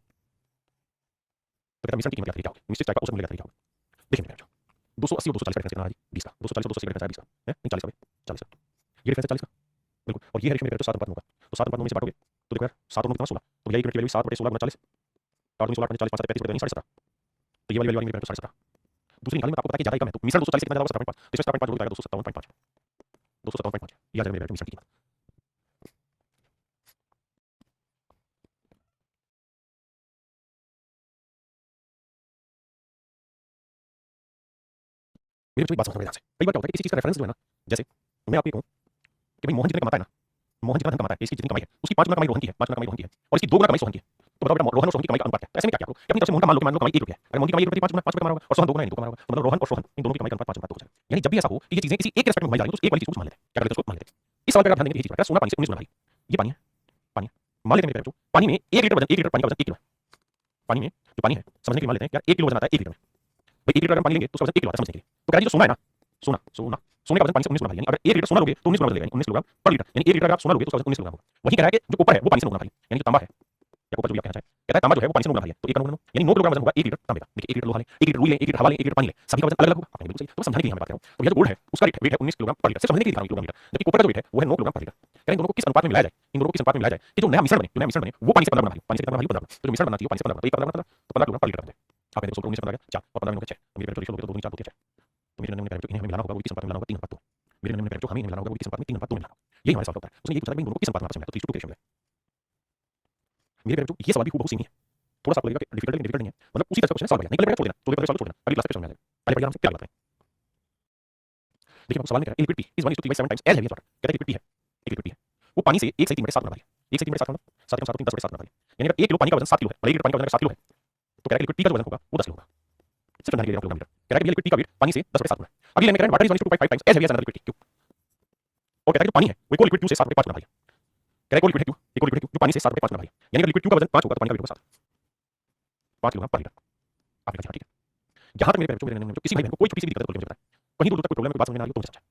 A: तो कहता है मिश्रण की कीमत क्या होगी, निश्चित चाय का औसत मूल्य क्या होगा। देखिए मेरे 280 और 240 का डिफरेंस कितना है 20 का, 240 और 280 का डिफरेंस है 20 का है नहीं 40 का, 40 का ये डिफरेंस है 40 का बिल्कुल, और ये है रेशियो मेरे 7 अनुपात में होगा, तो 7 अनुपात में से बांटोगे तो देखो यार 7 और 9 कितना 16, तो भैया 1 यूनिट की वैल्यू 7 बटे 16 गुना 40, 4 दूनी 16 8 40 5 7 35 बटे 17, तो ये वाली वैल्यू मेरे 17.5, दूसरी निकालने में आपको पता है कि ज्यादा ही कम है, तो मिश्रण 240 से कितना ज्यादा होगा 17.5, तो इसमें 17.5 हो जाएगा 257.5, 257.5 ये आ जाएगा मेरे मिश्रण की कीमत। मेरी बात समझ में ध्यान से, कई बार क्या होता है कि किसी चीज का रेफरेंस जो है ना, जैसे मैं आपको कहूं कि भाई मोहन जितने कमाता है ना, मोहन जितना धन कमाता है, इसकी जितनी कमाई है उसकी 5 गुना कमाई रोहन की है, 5 गुना कमाई रोहन की है और इसकी 2 गुना कमाई सोहन की है। तो बताओ बेटा रोहन और सोहन की कमाई का अनुपात क्या है? तो ऐसे में क्या किया करो कि अपनी तरफ से मोहन का मान लो कमाई 1 रुपया है, अगर मोहन की कमाई 1 रुपये 5 गुना 5 रुपये कमा रहा होगा और सोहन 2 गुना 2 कमा रहा होगा, तो मतलब रोहन और सोहन इन दोनों की कमाई का अनुपात 5 गुना 2 हो जाएगा। यानी जब भी ऐसा हो कि ये चीजें किसी एक एस्पेक्ट में घुमाई जा रही है तो एक वाली चीज को मान लेते हैं, क्या करते हैं उसको मान लेते हैं। इस सवाल पर आप ध्यान देंगे, यही चीज है सोना पानी से 19 गुना भारी, ये पानी है, पानी मान लेते हैं मेरे बच्चों, पानी में 1 लीटर वजन, 1 लीटर पानी का वजन 1 किलो है। पानी में जो पानी है समझने के लिए मान लेते हैं यार 1 किलो वजन आता है 1 लीटर में, भाई 1 लीटर अगर पानी लेंगे तो उसका वजन 1 किलो आता है समझने के लिए। तो कह रहा है जो सोना है ना, सोना सोना सोने का वजन पानी से 19 गुना भारी, यानी अगर 1 लीटर सोना लोगे तो 19 गुना बदलेगा, यानी 19 किलोग्राम पर लीटर, यानी 1 लीटर अगर आप सोना लोगे तो उसका वजन 19 किलोग्राम होगा। वही कह रहा है कि जो कॉपर है वो पानी से 9 गुना भारी, यानी जो तांबा है या कॉपर जो भी आप कहना चाहें, कहता है तांबा जो है वो पानी से 9 गुना भारी है, तो 1 का 9 यानी 9 किलोग्राम वजन होगा 1 लीटर तांबे का। देखिए 1 लीटर लोहा लें, 1 लीटर रुई लें, 1 लीटर हवा लें, 1 लीटर पानी लें, सभी का वजन अलग-अलग होगा, आपने बिल्कुल सही। तो समझाने के लिए मैं बात कर रहा हूं। तो ये जो गोल्ड है उसका वेट है 19 किलोग्राम पर लीटर, सिर्फ समझने के लिए दिखा रहा हूं किलोग्राम लीटर, जबकि कॉपर का जो वेट है वो है 9 किलोग्राम पर लीटर। कह रहे हैं इन दोनों को किस अनुपात में मिलाया जाए, इन दोनों को किस अनुपात में मिलाया जाए कि जो नया मिश्रण बने वो पानी से 15 गुना भारी, पानी से कितना भारी 15 गुना, तो जो मिश्रण बनना चाहिए पानी से 15 गुना, तो 1 15 गुना तो 15 किलोग्राम पर लीटर बन जाए। आपने देखो 19 15 4 और 15 6, तो मेरे पेट रेशियो लोगे तो 2 4 2 6, तो मेरे नमूने पेट इन्हें हमें मिलाना होगा वो किस अनुपात में मिलाना होगा 3 अनुपात 2, मेरे नमूने पेट जो हमें मिलाना होगा वो किस अनुपात में 3 अनुपात 2 मिलाना होगा। यही हमारे सवाल होता है, उसने ये पूछा इन दोनों को किस अनुपात में आपस में मिलाया, तो 3:2 के रेशियो में। मेरे पेट ये सवाल भी खूब सेम ही है, थोड़ा सा आपको लगेगा कि डिफिकल्ट नहीं है, मतलब उसी तरह का क्वेश्चन है, सॉल्व करना, निकल छोड़ देना, छोड़ देना, छोड़ देना, अगली क्लास पे समझ में आ जाएगा। पहले पढ़िए आराम से फिर आगे बात करें। देखिए आपको सवाल में कह रहा है liquid P is 1:3/7 times as heavy as water, कहता है लिक्विड P है, एक लिक्विड P है, वो पानी से 1 से 3 बटे 7 गुना भारी है, 1 से 3 बटे 7 गुना 7 गुना 7 3 10 बटे 7 गुना भारी, यानी अगर 1 किलो पानी का वजन 7 किलो है और 1 लीटर पानी का वजन 7 किलो है, तो कह रहा है लिक्विड P का जो वजन होगा वो 10 किलो होगा। सिर्फ जानने के लिए किलोग्राम लीटर, कह रहा है कि लिक्विड P का वेट पानी से 10 बटे 7 गुना है। अगली लाइन में कह रहा है water is 1:2.5 times as heavy as another liquid Q, और कहता है कि जो पानी है वो इक्वल लिक्विड Q से 7 बटे 5 गुना भारी है। कह रहा है equal liquid Q, equal liquid Q जो पानी से 7 बटे 5 गुना भारी है, यानी अगर लिक्विड Q का वजन 5 होगा तो पानी का वेट होगा 7, 5 किलोग्राम पर लीटर। आपने कहा ठीक है, यहाँ तक मेरे बच्चों जो किसी भाई बहन को कोई छोटी सी भी दिक्कत है तो मुझे बताएं, कहीं दूर तक कोई प्रॉब्लम है, कोई बात समझ में आ रही हो तो मुझे समझाएं।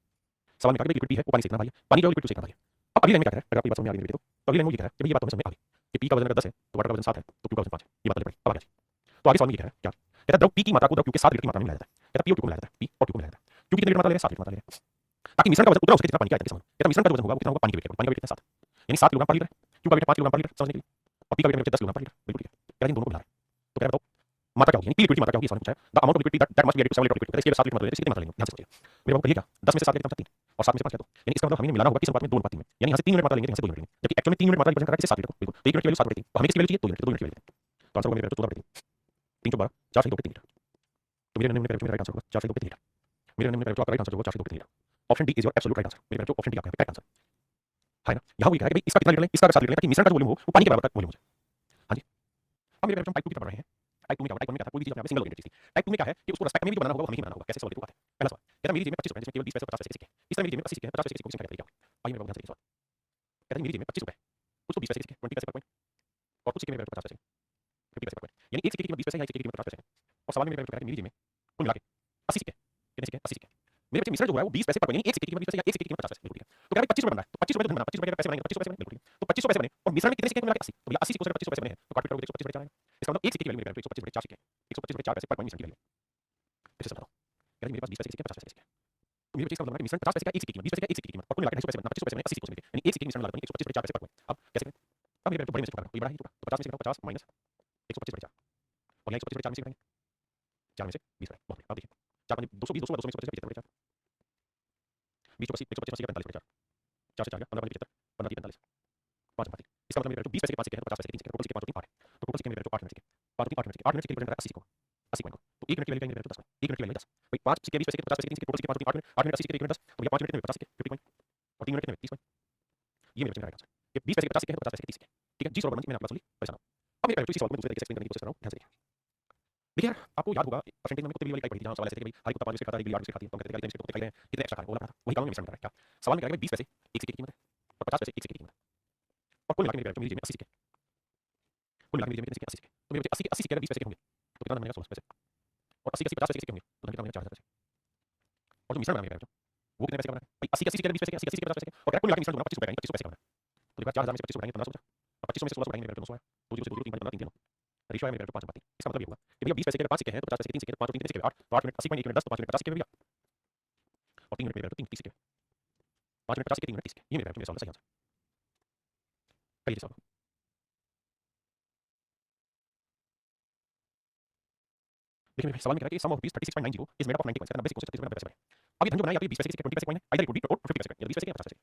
A: सवाल में कहा कि लिक्विड P है वो पानी से कितना भारी है, पानी जो लिक्विड Q से कितना भारी है। अब अगली लाइन में क्या कह रहा है, अगर आपको बात समझ में आ गई तो अगली लाइन में ये कह रहा है कि ये बात तो समझ में आ गई कि P का वजन अगर 10 है तो वाटर का वजन 7 है तो Q का वजन 5 है, ये बात पड़ी। अब आगे तो आगे सवाल में ये कह रहा है क्या, कहता है द्रव P की मात्रा को द्रव Q के 7 लीटर की मात्रा में मिलाया जाता है, कहता है P और Q को मिलाया जाता है, P और Q को मिलाया जाता है, Q कितने लीटर मात्रा ले रहा है 7 लीटर मात्रा ले रहा है, ताकि मिश्रण का वजन उतना हो सके जितना पानी का आयतन के समान। कहता है मिश्रण का जो वजन होगा वो कितना होगा पानी के वेट के, पानी का वेट कितना 7, यानी 7 किलोग्राम पर लीटर, Q का वेट है 5 किलोग्राम पर लीटर समझने के लिए, और P का वेट है 10 किलोग्राम पर लीटर, बिल्कुल ठीक है। कह रहा है इन दोनों को मिला रहा है, तो कह रहा है बताओ मात्रा क्या होगी, यानी P लिक्विड की मात्रा क्या होगी, सवाल पूछा है the amount of liquid that must be added to 7 litre liquid, इसके 7 लीटर मात्रा लेते हैं, इसकी कितनी मात्रा लेंगे ध्यान से सोचिए। मेरे बाबू कहिए क्या 10 में से 7 लेते हैं 3 और 7 में से 5 क्या, तो यानी इसका मतलब हमें मिलाना होगा किस अनुपात में 2 अनुपात 3 में, यानी यहाँ से 3 यूनिट मात्रा लेंगे, यहाँ से 2 यूनिट लेंगे, जबकि एक्चुअल में 3 यूनिट मात्रा रिप्रेजेंट कर रहा है किसे 7 लीटर को, बिल्कुल तो 1 यूनिट की वैल्यू 7 बटे 3, तो हमें किसकी वैल्यू चाहिए 2 यूनिट, तो 2 यूनिट की वैल्यू लेते हैं। तो आंसर होगा मेरे 14 बटे 3, 3 12 4 से 2 बटे 3 लीटर, तो मेरे नमूने का राइट आंसर होगा 4 से 2 बटे 3 लीटर। मेरे नमूने का राइट आंसर होगा 4 से 2 बटे 3 litre. Option D is your absolute right answer, मेरे बच्चों ऑप्शन डी आपका करेक्ट आंसर है ना। यहाँ वो ये कह रहा है कि भाई इसका कितना लीटर लें, इसका 7 लीटर लें, ताकि मिश्रण का जो वॉल्यूम हो वो पानी के बराबर का वॉल्यूम हो जाए। हाँ जी, अब मेरे बच्चों टाइप 2 की तरफ बढ़ रहे हैं। टाइप 2 में क्या होगा, टाइप 1 में क्या था, कोई भी चीज अपने सिंगल लोकेटेड थी। टाइप 2 में क्या है कि उसको रेस्पेक्ट में भी बनाना होगा, हमें ही बनाना होगा, कैसे सवाल देखो आते हैं। पहला सवाल कहता है मेरी जेब में 25 रुपए जिसमें केवल 20 पैसे 50 पैसे के सिक्के, इस तरह मेरी जेब में 80 सिक्के 50 पैसे के सिक्के को किसने खरीदा, आइए मैं ध्यान से देखिए सवाल। कहता है मेरी जेब में 25 रुपए, कुछ तो 20 पैसे के सिक्के 20 पैसे पर कॉइन, और कुछ सिक्के में 50 पैसे 50 पैसे पर कॉइन, यानी एक सिक्के की कीमत 20 पैसे है, एक सिक्के की कीमत 50 पैसे है। और सवाल में मेरे कह रहा है मेरी जेब में कुल मिला के 80 सिक्के, कितने सिक्के 80 सिक्के, मेरे बच्चे मिश्रण जो हो रहा है वो 20 पैसे पर कॉइन, यानी एक सिक्के की कीमत 20 पैसे या एक सिक्के की कीमत 50 पैसे, बिल्कुल ठीक है। तो कह रहा है 25 रुपए बनना है, तो 25 रुपए जो धन बना 25 रुपए के पैसे बनेंगे, 25 रुपए बने, बिल्कुल ठीक है। तो 25 पैसे बने और मिश्रण में कितने सिक्के मिला के 80, तो भैया 80 सिक्कों से 25 पैसे बने हैं, तो काट करोगे 125 बचे आएगा। इसका मतलब एक सिक्के की वैल्यू मेरे 125 बटे 4 सिक्के, 125 बटे 4 पैसे पर कॉइन मिश्रण की वैल्यू। फिर से बताओ, कहते हैं मेरे पास 20 पैसे के सिक्के 50 पैसे के सिक्के, तो मेरे बच्चे इसका मतलब है कि मिश्रण 50 पैसे का एक सिक्के की कीमत 20 पैसे का एक सिक्के की कीमत और कुल मिलाकर 250 पैसे बनना, 25 पैसे बने 80 सिक्कों से मिलके, यानी एक सिक्के की मिश्रण लागत बनी 125 बटे 4 पैसे पर कॉइन। अब कैसे करें, अब मेरे बड़े में से तो ये बड़ा ही होगा, तो 50 में से 50 माइनस 125 बटे 4 और यहाँ 125 बटे 4 में से करेंगे 4 में से 20 बटे, बहुत बढ़िया। अब देखिए 4 5 220 200 225 75 बटे 4 20 125 125 45 बटे 4 4 से 4 15 5 75 15 30 45 5 5 इसका मतलब मेरे 20 पैसे के 5 सिक्के हैं, 50 पैसे के 3 सिक्के, टोटल सिक्के 5 3 8 है, तो टोटल सिक्के मेरे 8 मिनट सिक्के 5 3 8 मिनट सिक्के 8 मिनट सिक्के रिप्रेजेंट कर रहा है 80 सिक्कों 80 कॉइन को, तो 1 मिनट की वैल्यू क्या है मेरे 10 1 मिनट की वैल्यू 10, भाई 5 सिक्के 20 पैसे के 50 पैसे के 3 सिक्के, टोटल सिक्के 5 3 8 मिनट 8 मिनट 80 सिक्के 1 मिनट 10, तो भैया 5 मिनट कितने 50 सिक्के 50 कॉइन और 3 मिनट कितने 30 कॉइन, ये मेरे बच्चे का राइट आंसर। ये 20 पैसे के 50 सिक्के हैं, 50 पैसे के 30 सिक्के, ठीक है जी। सॉल्व करना मैंने आपको सुनी परेशान हो। अब मेरे इसी सवाल को मैं दूसरे तरीके से एक्सप्लेन करने की कोशिश कर रहा हूं, ध्यान से देखिए। देखिए यार आपको याद होगा परसेंटेज में कुत्ते बिल्ली वाली टाइप पढ़ी थी, जहां सवाल ऐसे थे कि भाई हर कुत्ता 5 बिस्किट खाता है, बिल्ली 8 बिस्किट खाती है, तो हम कहते थे कि कुत्ते खाई रहे हैं कितने एक्स्ट्रा खा रहे हैं, वो लगा था वही काम में मिश्रण कर रहा है क्या। सवाल में क्या है 20 पैसे एक सिक्के की कीमत है और 50 पैसे एक सिक्के की कीमत है, और कुल मिलाकर मेरी जेब में 80 सिक्के, कुल मिलाकर मेरी जेब में कितने सिक्के 80 सिक्के, तो मेरे 80 के 80 सिक्के अगर 20 पैसे के होंगे तो कितना बनेगा 16 पैसे, और 80 के 80 50 पैसे के सिक्के होंगे तो कितना बनेगा 4000 पैसे, और जो मिश्रण बना मेरा वो कितने पैसे का बना है भाई 80 के 80 सिक्के 20 पैसे के 80 के 80 के 50 पैसे के, और कुल मिलाकर मिश्रण जो बना 25 रुपए का 25 पैसे का बना है, तो देखा 4000 में से 25 रुपए 15 सोचा और 25 में से 16 रुपए मेरे 200 है, तो 0 से 2 3 15 3 रेशियो है मेरे 5 5, इसका मतलब ये होगा कि भैया 20 पैसे के 5 सिक्के हैं तो 50 पैसे के 3 सिक्के 5 और 3 सिक्के 8 तो 8 मिनट 80 कॉइन 1 मिनट 10 तो 5 मिनट 50 सिक्के भैया, और 3 मिनट मेरे 3 सिक्के 5 मिनट 50 सिक्के 3 मिनट 30 सिक्के, ये मेरे सवाल का सही आंसर। कहिए सवाल देखिए मेरे सवाल में कह रहा है कि sum of rupees 36.90 is made up of 90 coins, 90 सिक्कों से 36 पैसे बने। अब ये धन जो बनाया या 20 पैसे के सिक्के 20 पैसे कॉइन है, आइदर इट वुड बी और 50 पैसे कॉइन या 20 पैसे के 50 पैसे।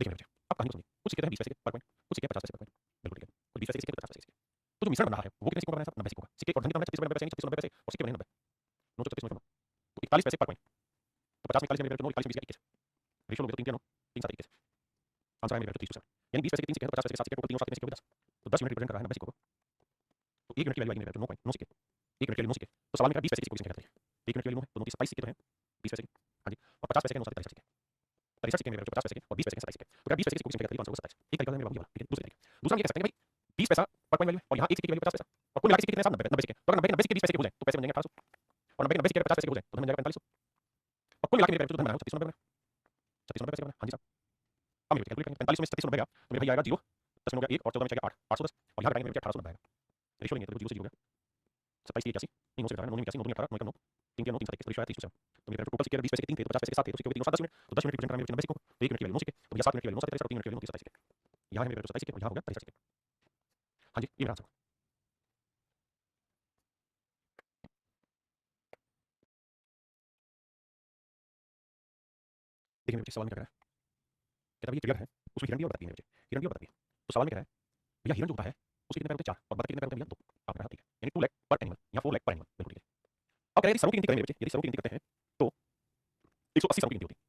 A: देखिए मेरे बच्चे अब कहानी को सुनिए, कुछ सिक्के हैं 20 पैसे के पर कॉइन, कुछ सिक्के 50 पैसे पर कॉइन, बिल्कुल ठीक है, कुछ 20 पैसे के सिक्के 50 पैसे के सिक्के, तो जो मिश्रण बन रहा है वो कितने सिक्कों का बना है 90 सिक्कों का, सिक्के और धन कितना बना है 36 पैसे 36 90 पैसे और सिक्के बने 90 9 36 9 तो 41 पैसे पर कॉइन, तो 50 में 41 में 9 41 में 21 का 21 रेशियो लोगे तो 3 क्या 9 यानी 20 पैसे के 3 सिक्के हैं तो 50 पैसे के 7 सिक्के, टोटल 3 और 7 कितने सिक्के हो गए 10। तो 10 यूनिट रिप्रेजेंट कर रहा है 90 सिक्कों को। तो 1 यूनिट की वैल्यू आएगी मेरे पास 9 सिक्के, 1 यूनिट के लिए 9 सिक्के। तो सवाल में कहा 20 पैसे की सिक्कों की संख्या बताइए। 1 यूनिट के लिए 9 है तो 9 की 27 सिक्के तो हैं 20 पैसे के। हाँ जी, और 50 पैसे के 9 27 सिक्के। 63 सिक्के मेरे पास 50 पैसे के और 20 पैसे के 27 सिक्के। तो क्या 20 पैसे की सिक्कों की संख्या करीब 527। एक तरीका है मेरे बाबू ये वाला, ठीक है। दूसरा तरीका, दूसरा हम ये कह सकते हैं कि भाई 20 पैसा पर कॉइन वैल्यू है और यहाँ एक सिक्के की वैल्यू 50 पैसा और कुल मिला के सिक्के कितने हैं? 90 सिक्के। तो अगर 90 सिक्के 20 पैसे के हो जाए तो पैसे बन जाएंगे 1800 और 90 सिक्के 50 पैसे के हो जाए तो धन बन जाएगा 4500 और कुल मिला के मेरे जो धन बना है 3690 बना 3690 पैसे बना। हाँ जी साहब, अब मेरे कैलकुलेट करेंगे 45 में 3690 गया तो मेरे भाई आएगा 0, 10 में हो गया 1 और 14 में चला गया 8, 810 और यहाँ घटाएंगे मेरे 1890 आएगा। रेशियो लेंगे तो 0 से 0 हो गया 27 81 नहीं 9 से घटाना 9 में 81 9 में 18 9 9 3 के 9 3 7 21 रेशियो आया 30 7। तो मेरे टोटल सिक्के 20 पैसे के 3 थे तो 50 पैसे के 7 थे तो सिक्के 3 और 7 10 यूनिट तो 10 यूनिट रिप्रेजेंट करना मेरे 90 सिक्कों तो 1 यूनिट की वैल्यू 9 सिक्के तो भैया 7 यूनिट की वैल्यू 9 7 और 3 यूनिट की वैल्यू 27 सिक्के। यहाँ है मेरे 27 सिक्के और यहाँ हो गया 63 सिक्के। हाँ जी ये मेरा आंसर। देखिए मेरे बच्चे सवाल में क्या कह रहा है, कहता है ये चिड़िया है उसमें हिरन भी और बतख भी है। हिरन भी और बतख भी है तो सवाल में कह रहा है भैया हिरन जो होता है उसके कितने पैर होते हैं 4 और बतख के कितने पैर होते हैं भैया 2। आप कहा ठीक है यानी 2 लेग पर एनिमल या 4 लेग पर एनिमल बिल्कुल ठीक है। अब कह रहे हैं सरों की गिनती करें मेरे बच्चे, यदि सरों की गिनती करते हैं तो 180 सरों की गिनती होती है।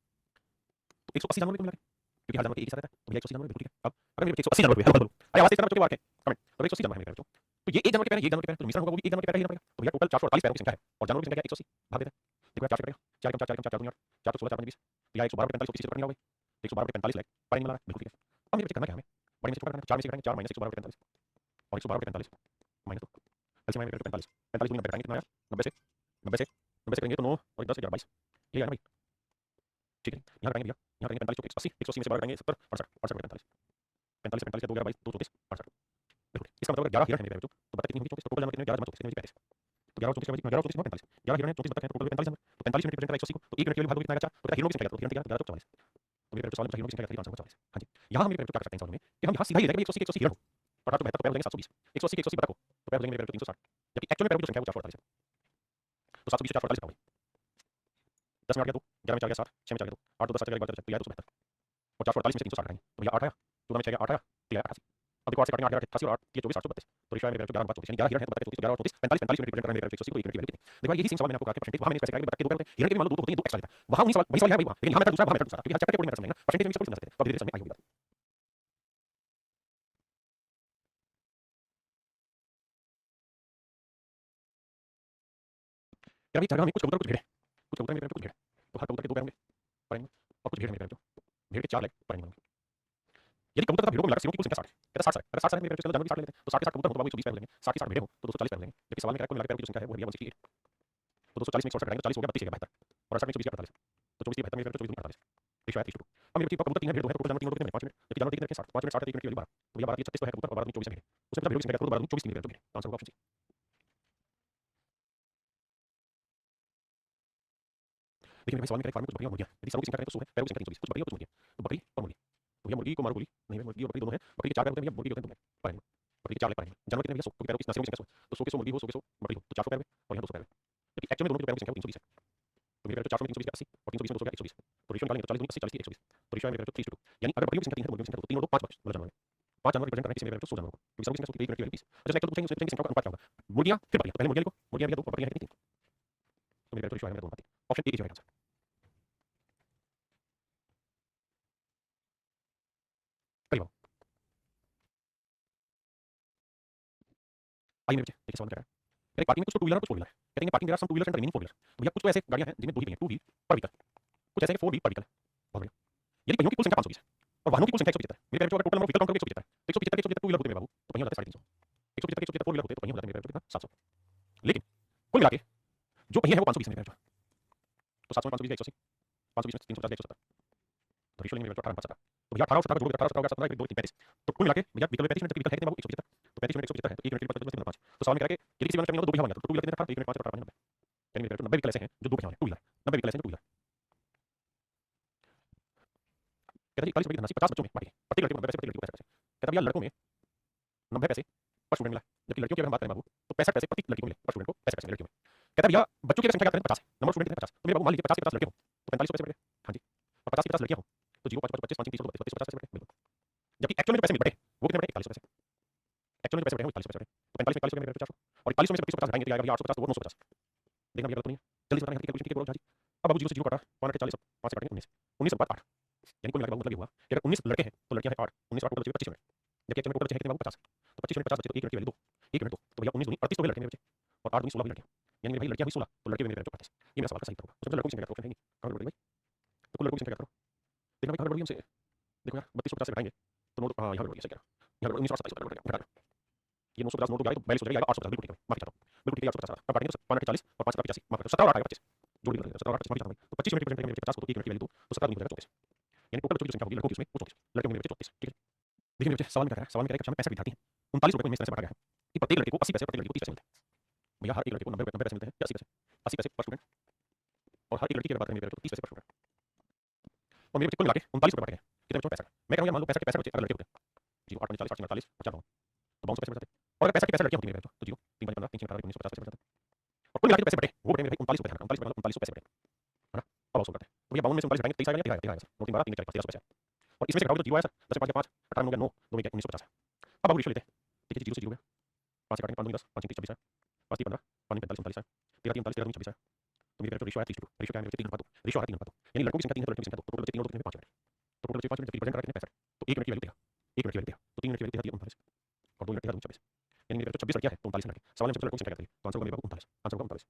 A: तो 180 जानवर मिला के क्योंकि हर जानवर एक ही साथ रहता है तो भैया 180 जानवर बिल्कुल ठीक है। अब अगर मेरे बच्चे 180 जानवर हुए हेलो अरे आवाज तेज करना बच्चों के वार के कमेंट तो 180 जानवर है मेरे बच्चों तो ये एक जानवर के पैर है, ये एक जानवर के पैर तो मिश्रण होगा वो भी एक जानवर के पैर ही लेना पड़ेगा तो भैया टोटल 448 पैरों की संख्या है और जानवरों की संख्या 180 भाग देते हैं। देखो 4 करेगा 4 कम 4 कम 4 4 4 तो 16 4 20 तो यहाँ 112 45 किसी से नहीं होगा 112 45 लाख पर एनिमल आ रहा है बिल्कुल ठीक है। अब मेरे बच्चे करना क्या हमें बड़े में से करना 4 में से घटाएंगे 4 माइनस 112 45 और 112 45 माइनस 2 एलसीएम में 45 45 दूनी 90 घटाएंगे कितना आया 90 से 90 से 90 से करेंगे तो 9 और 10 11 22 ये आया ना भाई ठीक है। यहाँ घटाएंगे भैया यहाँ करेंगे 45 180 180 में से 12 घटाएंगे 70 68 68 45 45 45 2 11 22 2 34 68 बिल्कुल। इसका मतलब 11 हिरन है मेरे बच्चों तो बता कितनी होगी 24 तो टोटल जानवर कितने 11 34 कितने 35 तो 11 34 11 34 45 11 हिरन है 34 बतख है टोटल 45 जानवर तो 45 यूनिट रिप्रेजेंट करेगा 180 को तो 1 यूनिट के लिए भाग दोगे कितना आएगा 4 तो हिरनों की संख्या तो हिरन की 11 44 तो मेरे सवाल में हिरनों की संख्या करीब 44। हाँ जी यहाँ हम मेरे क्या कर सकते हैं सवाल में कि हम यहाँ सीधा ही लेंगे 180 180 हिरन हो और 8 तो पैर हो जाएंगे 720 180 180 बतख हो तो पैर हो जाएंगे मेरे 360 जबकि एक्चुअल में पैरों की जो संख्या है वो 448 है तो 720 से 448 होगा 10 में 8 गया 2 11 में 4 गया 7 6 में 4 गया 2 8 2 10 7 गया 12 तो यह 272 और 448 में से 360 घटाएंगे तो भैया 8 आया 14 में 6 गया 8 आया 3 आया 88। अब देखो 8 से काटेंगे 8 88 और 8 ये 24 832 तो रेशियो है मेरे 11 34 यानी 11 हिरन है तो बतख 34 11 34 45 45 यूनिट रिप्रेजेंट कर रहा है मेरे 180 को 1 यूनिट की वैल्यू कितनी। देखो यही सेम सवाल मैंने आपको कहा कि परसेंटेज वहां मैंने कैसे कहा कि बतख के 2 पैर होते हैं हिरन के भी मान लो 2 होते हैं 2 एक्स्ट्रा लेता है वहां वही सवाल है वही लेकिन यहां मेथड दूसरा वहां मेथड दूसरा क्योंकि हर चैप्टर के कोड में समझना परसेंटेज में सब कुछ समझ सकते हैं तो धीरे धीरे समझ आई होगी बात। यार अभी झरना में कुछ कबूतर कुछ भेड़ है कुछ कबूतर मेरे कुछ भेड़ तो हर कबूतर के 2 पैर होंगे पर एनिमल और कुछ भेड़ मेरे जो भेड़ के 4 लेग पर एनिमल होंगे। यदि कबूतर तथा भेड़ों को मिलाकर सिरों की कुल संख्या 60 कहता 60 अगर 60 है मेरे चलो जानवर भी 60 लेते हैं तो 60 के 60 कबूतर हो तो बाबू 120 पैर हो जाएंगे 60 के 60 भेड़े हो तो 240 पैर हो जाएंगे जबकि सवाल में कहा कुल मिलाकर पैरों की जो संख्या है वो है 168 तो 240 में 160 घटाएंगे तो 40 हो गया 32 हो गया 72 और 60 में 120 48 तो 24 72 मेरे 24 48 रेशियो है 32। अब मेरे कबूतर 3 है भेड़ 2 है टोटल जानवर 3 कितने 5 मिनट जबकि जानवर 3 के 60 5 मिनट 60 1 मिनट की वैल्यू 12 तो भैया 12 36 तो है कबूतर और 12 24 है भेड़ उसमें भेड़ों की संख्या करो 12 24 3 भेड़ आंसर होगा ऑप्शन सी। देखिए मेरे सवाल में फार्म में कुछ बकरियां और मुर्गियां यदि सरों की संख्या करें तो 100 है पैरों की संख्या 320 कुछ बकरियां कुछ मुर्गियां तो बकरी और मुर्गी तो भैया मुर्गी को मारो गोली नहीं है मुर्गी और बकरी दोनों है बकरी के 4 पैर होते हैं भैया मुर्गी के होते हैं 2 पैर पर एनिमल बकरी के 4 लेग पर एनिमल जानवर कितने भैया 100 पैरों की नस्लों की संख्या 100 तो 100 के 100 मुर्गी हो 100 के 100 बकरी हो तो 400 पैर हुए और यहाँ 200 पैर हुए जबकि एक्चुअल में दोनों के पैरों की संख्या 320 है तो मेरे पैर 400 में 320 80 और 320 में 200 गया 120 तो रेशियो निकालेंगे तो 40 80 40 की 120 तो रेशियो है मेरे पैर 3:2 यानी अगर बकरियों की संख्या 3 है तो मुर्गियों की संख्या 3 और 2 5 मतलब जानवर 5 जानवर रिप्रेजेंट करने किसी मेरे पैर 100 जानवर को क्योंकि सरों की संख्या 1 की वैल्यू 20 जैसे एक्चुअल पूछेंगे उसकी संख्या का अनुपात क्या होगा मुर्गियां फिर बकरियां तो पहले मुर्गियां लिखो मुर्गियां भैया 2 बकरियां हैं 3 तो मेरे पैर रेशियो है मेरा 2 ऑप्शन ए की जो है आंसर। करिए आइए मेरे बच्चे देखिए सवाल क्या है एक पार्किंग में कुछ तो टू व्हीलर कुछ फोर व्हीलर कहते हैं parking there are some two wheelers and remaining four wheeler तो भैया कुछ तो ऐसे गाड़ियां हैं जिनमें 2 व्हील हैं 2 व्हील पर व्हीकल कुछ ऐसे 4 व्हील पर व्हीकल बहुत बढ़िया। यदि पहियों की कुल संख्या 520 है और वाहनों की कुल संख्या 175 मेरे पैर अगर टोटल नंबर व्हीकल काउंट करें 175 तो 175 175 टू व्हीलर होते हैं बाबू तो पहिया होता है 350 175 175 फोर व्हीलर होते हैं तो पहिया होता है मेरे पैर कितना 700 लेकिन कुल मिला के जो पहिए हैं वो 520 है मेरे पैर तो 700 में 520 180 520 में 350 170 तो रेशियो लेंगे मेरे 18 17 तो भैया 18 और 17 जोड़ 18 17 17 2 3 35 तो कुल मिला के भैया व्हीकल 35 मिनट व्हीकल है कितने बाबू 175 तो 35 मिनट 175 है तो 1 मिनट के बाद 5 तो सवाल में कह रहा है कि यदि किसी वाहन में 2 पहिया होगा तो 2 व्हीलर कितने 18 1 मिनट 5 18 90 यानी मेरे 90 व्हीकल ऐसे हैं जो 2 पहिया वाले 2 व्हीलर 90 व्हीकल ऐसे हैं जो 2 व्हीलर कहता है 41 रुपये की धनराशि 50 बच्चों में बांटी है प्रत्येक लड़के को 90 पैसे प्रत्येक लड़की को 65 पैसे कहता है भैया लड़कों में 90 पैसे पर स्टूडेंट मिला जबकि लड़कियों की अगर हम बात करें बाबू तो 65 पैसे प्रति लड़की को मिले पर स्टूडेंट को 65 पैसे लड़कियों में कहता है भैया बच्चों की संख्या करें 50 है नंबर स्टूडेंट कितने 50 तो मेरे बाबू मान लीजिए 50 के 50 लड़के हो तो 45 पैसे बढ़े हाँ जी और 50 के 50 लड़कियां हो तो 0 5 5 25 5 30 32 50 पैसे बढ़े बिल्कुल जबकि एक्चुअल में जो पैसे बढ़े वो कितने बढ़े 41 पैसे एक्चुअल में पैसे बढ़े 41 पैसे बढ़े तो 45 41 मेरे 400 और 41 में से 50 घटाएंगे तो आएगा 850 तो 950 देखना भैया गलत नहीं है जल्दी से बताएं कैलकुलेशन की बोलो जी। अब बाबू 0 से 0 काटा 5 40 5 से काटेंगे 19 19 8 यानी कुल मिलाकर बाबू मतलब ये हुआ कि अगर 19 लड़के हैं तो लड़कियां हैं 8 19 8 टोटल जबकि एक्चुअल में टोटल बच्चे हैं कितने बाबू 50 तो 25 यूनिट 50 बच्चे तो 1 यूनिट की वैल्यू 2 1 यूनिट 2 तो भैया 19 दूनी 38 तो लड़के मेरे बच्चे और 8 दूनी 16 भी लड़कियां यानी मेरे भाई लड़कियां हुई 16 तो लड़के मेरे बच्चे 35 ये मेरा सवाल का सही उत्तर होगा उसमें लड़कों की संख्या का ऑप्शन है नहीं कहां गड़बड़ी भाई तो कुल लड़कों की संख्या करो देखना भाई कहां गड़बड़ी हमसे देखो यार 3250 से घटाएंगे तो नोट हां यहां गड़बड़ी है सही कह रहा यहां गड़बड़ी 1927 घटा दो ये 950 नोट हो जाएगा तो 42 हो जाएगा 850 बिल्कुल ठीक है माफी चाहता हूं बिल्कुल ठीक है 850 अब काटेंगे तो 5 40 और 5 85 माफ करो 17 और 8 25 जोड़ भी 17 और 8 माफी चाहता हूं तो 25 यूनिट रिप्रेजेंट करेंगे 50 को तो 1 यूनिट की वैल्यू 2 तो 17 दूनी हो जाएगा 34 यानी टोटल बच्चों की संख्या होगी लड़कों की उसमें 34 लड़के होंगे मेरे बच्चे 34 ठीक है देखिए मेरे बच्चे सवाल में क्या कह रहा है सवाल में कह रहा है कि कक्षा में 65 विद्यार्थी हैं 39 रुपए को इस तरह से बांटा गया है कि प्रत्येक लड़के को 80 पैसे प्रत्येक लड़के को 30 पैसे मिलते हैं भैया हर एक लड़के को 90 पैसे मिलते हैं या 80 पैसे पर स्टूडेंट और हर एक लड़की की बात करें मेरे बच्चे को 30 पैसे पर स्टूडेंट और मेरे बच्चे कुल मिला के 39 रुपए बांटे गए कितने बच्चों को 65 मैं कहूंगा मान लो 65 के 65 बच्चे अगर लड़के होते जी 8 40 8 40 50 तो 52 पैसे बचते और अगर 65 के 65 लड़कियां होती मेरे बच्चों तो जीरो 3 5 15 3 6 18 1950 पैसे बचते और कुल मिला के पैसे बटे वो बटे मेरे भाई 39 रुपए ध्यान रखना 39 रुपए 39 पैसे बटे है ना अब आओ पैसे तो भैया 52 में से 39 घटाएंगे 23 आएगा 13 आएगा सर 9 3 12 3 4 13 पैसे और इसमें से घटाओगे तो जीरो आया सर 10 5 5 18 हो गया 9 2 में 1950 अब आओ रेशियो लेते हैं ठीक है जीरो से जीरो गया 5 से काटेंगे 5 10 5 26 है 5 3 15 5 45 45 है 13 3 45 13 26 है तो मेरे रेशियो आया 3:2 रेशियो क्या है मेरे 3 अनुपात 2 रेशियो आ 3 अनुपात 2 यानी लड़कों की संख्या 3 है तो लड़कियों की संख्या 2 टोटल बच्चे 3 और 2 कितने 5 मिनट तो टोटल बच्चे 5 मिनट जबकि रिप्रेजेंट कर रहा है कितने 65 तो 1 मिनट की वैल्यू 13 1 मिनट की वैल्यू 13 तो 3 मिनट की वैल्यू 39 और 2 मिनट 13 26 यानी मेरे 26 लड़कियां हैं तो 39 लड़के सवाल में सबसे लड़कों की संख्या क्या थी तो आंसर होगा मेरे पास 39 आंसर होगा 39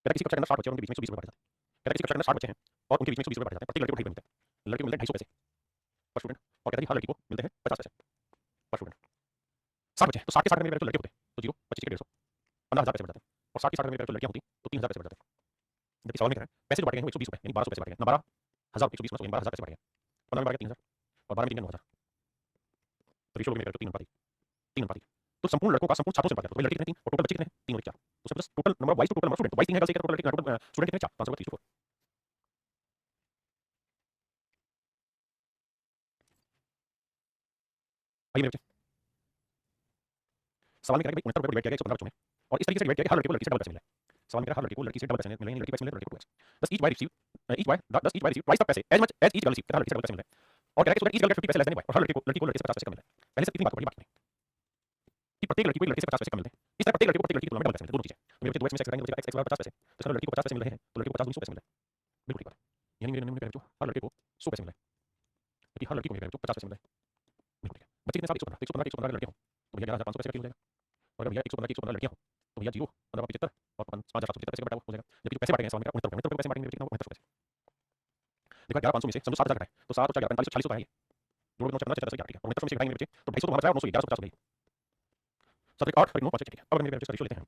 A: कहता किसी कक्षा के अंदर 60 बच्चे और उनके बीच में 120 रुपए बांटे जाते हैं कहता किसी कक्षा के अंदर 60 बच्चे हैं और उनके बीच में 120 रुपए बांटे जाते हैं प्रत्येक लड़के को ढाई रुपए मिलते हैं लड़के को मिलते हैं 250 पैसे पर स्टूडेंट और कहता है हर लड़की को मिलते हैं 50 पैसे पर स्टूडेंट 60 बच्चे तो 60 के 60 में मेरे लड़के होते तो जीरो 25 के 150 15,000 पैसे बढ़ जाते हैं और 60 के 60 में मेरे लड़कियां होती तो 3,000 पैसे बढ़ जाते हैं जबकि सवाल में कह रहा है पैसे जो बांटे गए हैं वो 120 रुपए यानी 1200 पैसे बांटे गए ना 12,000 120 में 12,000 पैसे बांटे गए 15 में बांटे 3,000 और 12 में 3 9,000 तो रेशियो मेरे 3 अनुपात 3 अनुपात तो संपूर्ण लड़कों का संपूर्ण छात्रों से बात करें तो लड़के कितने 3 और टोटल बच्चे कितने 3 और 4 तो simple total number wise total number student wise 3 है गर्ल्स टोटल लड़के टोटल स्टूडेंट कितने 4 तो आंसर होगा 3 आइए मेरे बच्चे सवाल में कह रहा है कि 69 रुपए डिवाइड किया गया 115 बच्चों में और इस तरीके से डिवाइड किया गया हर लड़के को लड़की से डबल पैसे मिले सवाल में कह रहा है हर लड़के को लड़की से डबल पैसे मिले लड़की पैसे मिले लड़के को 2x thus each boy receive thus each boy receive twice the पैसे as much as each girl receive हर लड़की से डबल पैसे मिले और कह रहा है कि each girl get 50 पैसे लेस देन boy और हर लड़की को लड़के से 50 पैसे कम मिले पहले से कितनी बात पड़ी बात में कि प्रत्येक लड़की को लड़के से 50 पैसे कम मिलते हैं इस तरह प्रत्येक लड़की को प्रत्येक लड़की की तुलना में डबल पैसे मिलते हैं दोनों चीजें तो मेरे बच्चे 2x में से करेंगे तो x बराबर 50 पैसे तो इसका लड़की को 50 पैसे मिल रहे हैं तो लड़के को 50 पैसे मिल रहे हैं बिल्कुल ठीक बात है यानी मेरे नमूने में हर लड़के को 100 पैसे मिल रहे हैं क्योंकि हर लड़की को मेरे 50 पैसे मिल रहे हैं बिल्कुल ठीक है बच्चे कितने साल 115 115 लड़के हो तो भैया 11,500 पैसे हो जाएगा और अगर भैया 115 लड़कियां हो तो भैया जीरो 15 75 और 5,775 पैसे का बटा हो जाएगा जबकि जो पैसे बांटे हैं सवाल में 69 रुपए पैसे बांटेंगे कितना 69 पैसे देखो 11,500 में से समझो 7,000 घटाए तो 7 और 4 45 40 तो है ये जोड़ 9 4 7 11 और 69 में से घटाएंगे बच्चे तो 250 तो वहां बचा 900 1150 हो गई 7 8 और 9 5 ठीक है अब अगर मेरे बच्चे का रेशियो लेते हैं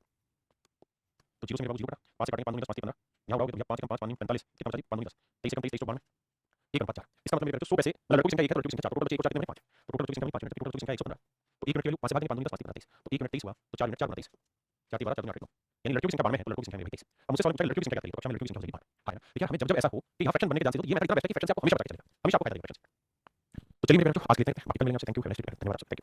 A: तो जीरो से मेरे पास जीरो बटा 5 से काटेंगे 5 10 5 15 यहां उड़ाओगे तो भैया 5 कम 5 5 45 कितना बचा 5 10 23 कम 23 23 92 1 अनुपात 4 इसका मतलब मेरे बच्चे 100 पैसे लड़कों की संख्या 1 है लड़कियों की संख्या 4 टोटल बच्चे 1 को 4 कितने 5 तो टोटल बच्चे की संख्या 5 मिनट टोटल बच्चे की संख्या 115 तो 1 मिनट की वैल्यू 5 से भागेंगे 5 10 5 23 तो 1 मिनट 23 हुआ तो 4 मिनट 4 23 4 3 12 4 8 यानी लड़कियों की संख्या 92 है तो लड़कों की संख्या 23 अब मुझसे सवाल पूछा लड़कियों की संख्या क्या है तो कक्षा में लड़कियों की संख्या हो जाएगी 12 है ना देखिए हमें जब ऐसा हो कि यहाँ फ्रैक्शन बनने के चांसेस तो ये मैं इतना बेस्ट है कि फ्रैक्शन से आपको हमेशा पता चलेगा हमेशा आपको फायदा देगा फ्रैक्शन तो चलिए मेरे बच्चों आज के लिए इतना ही बाकी कल मिलेंगे आपसे थैंक यू धन्यवाद थैंक यू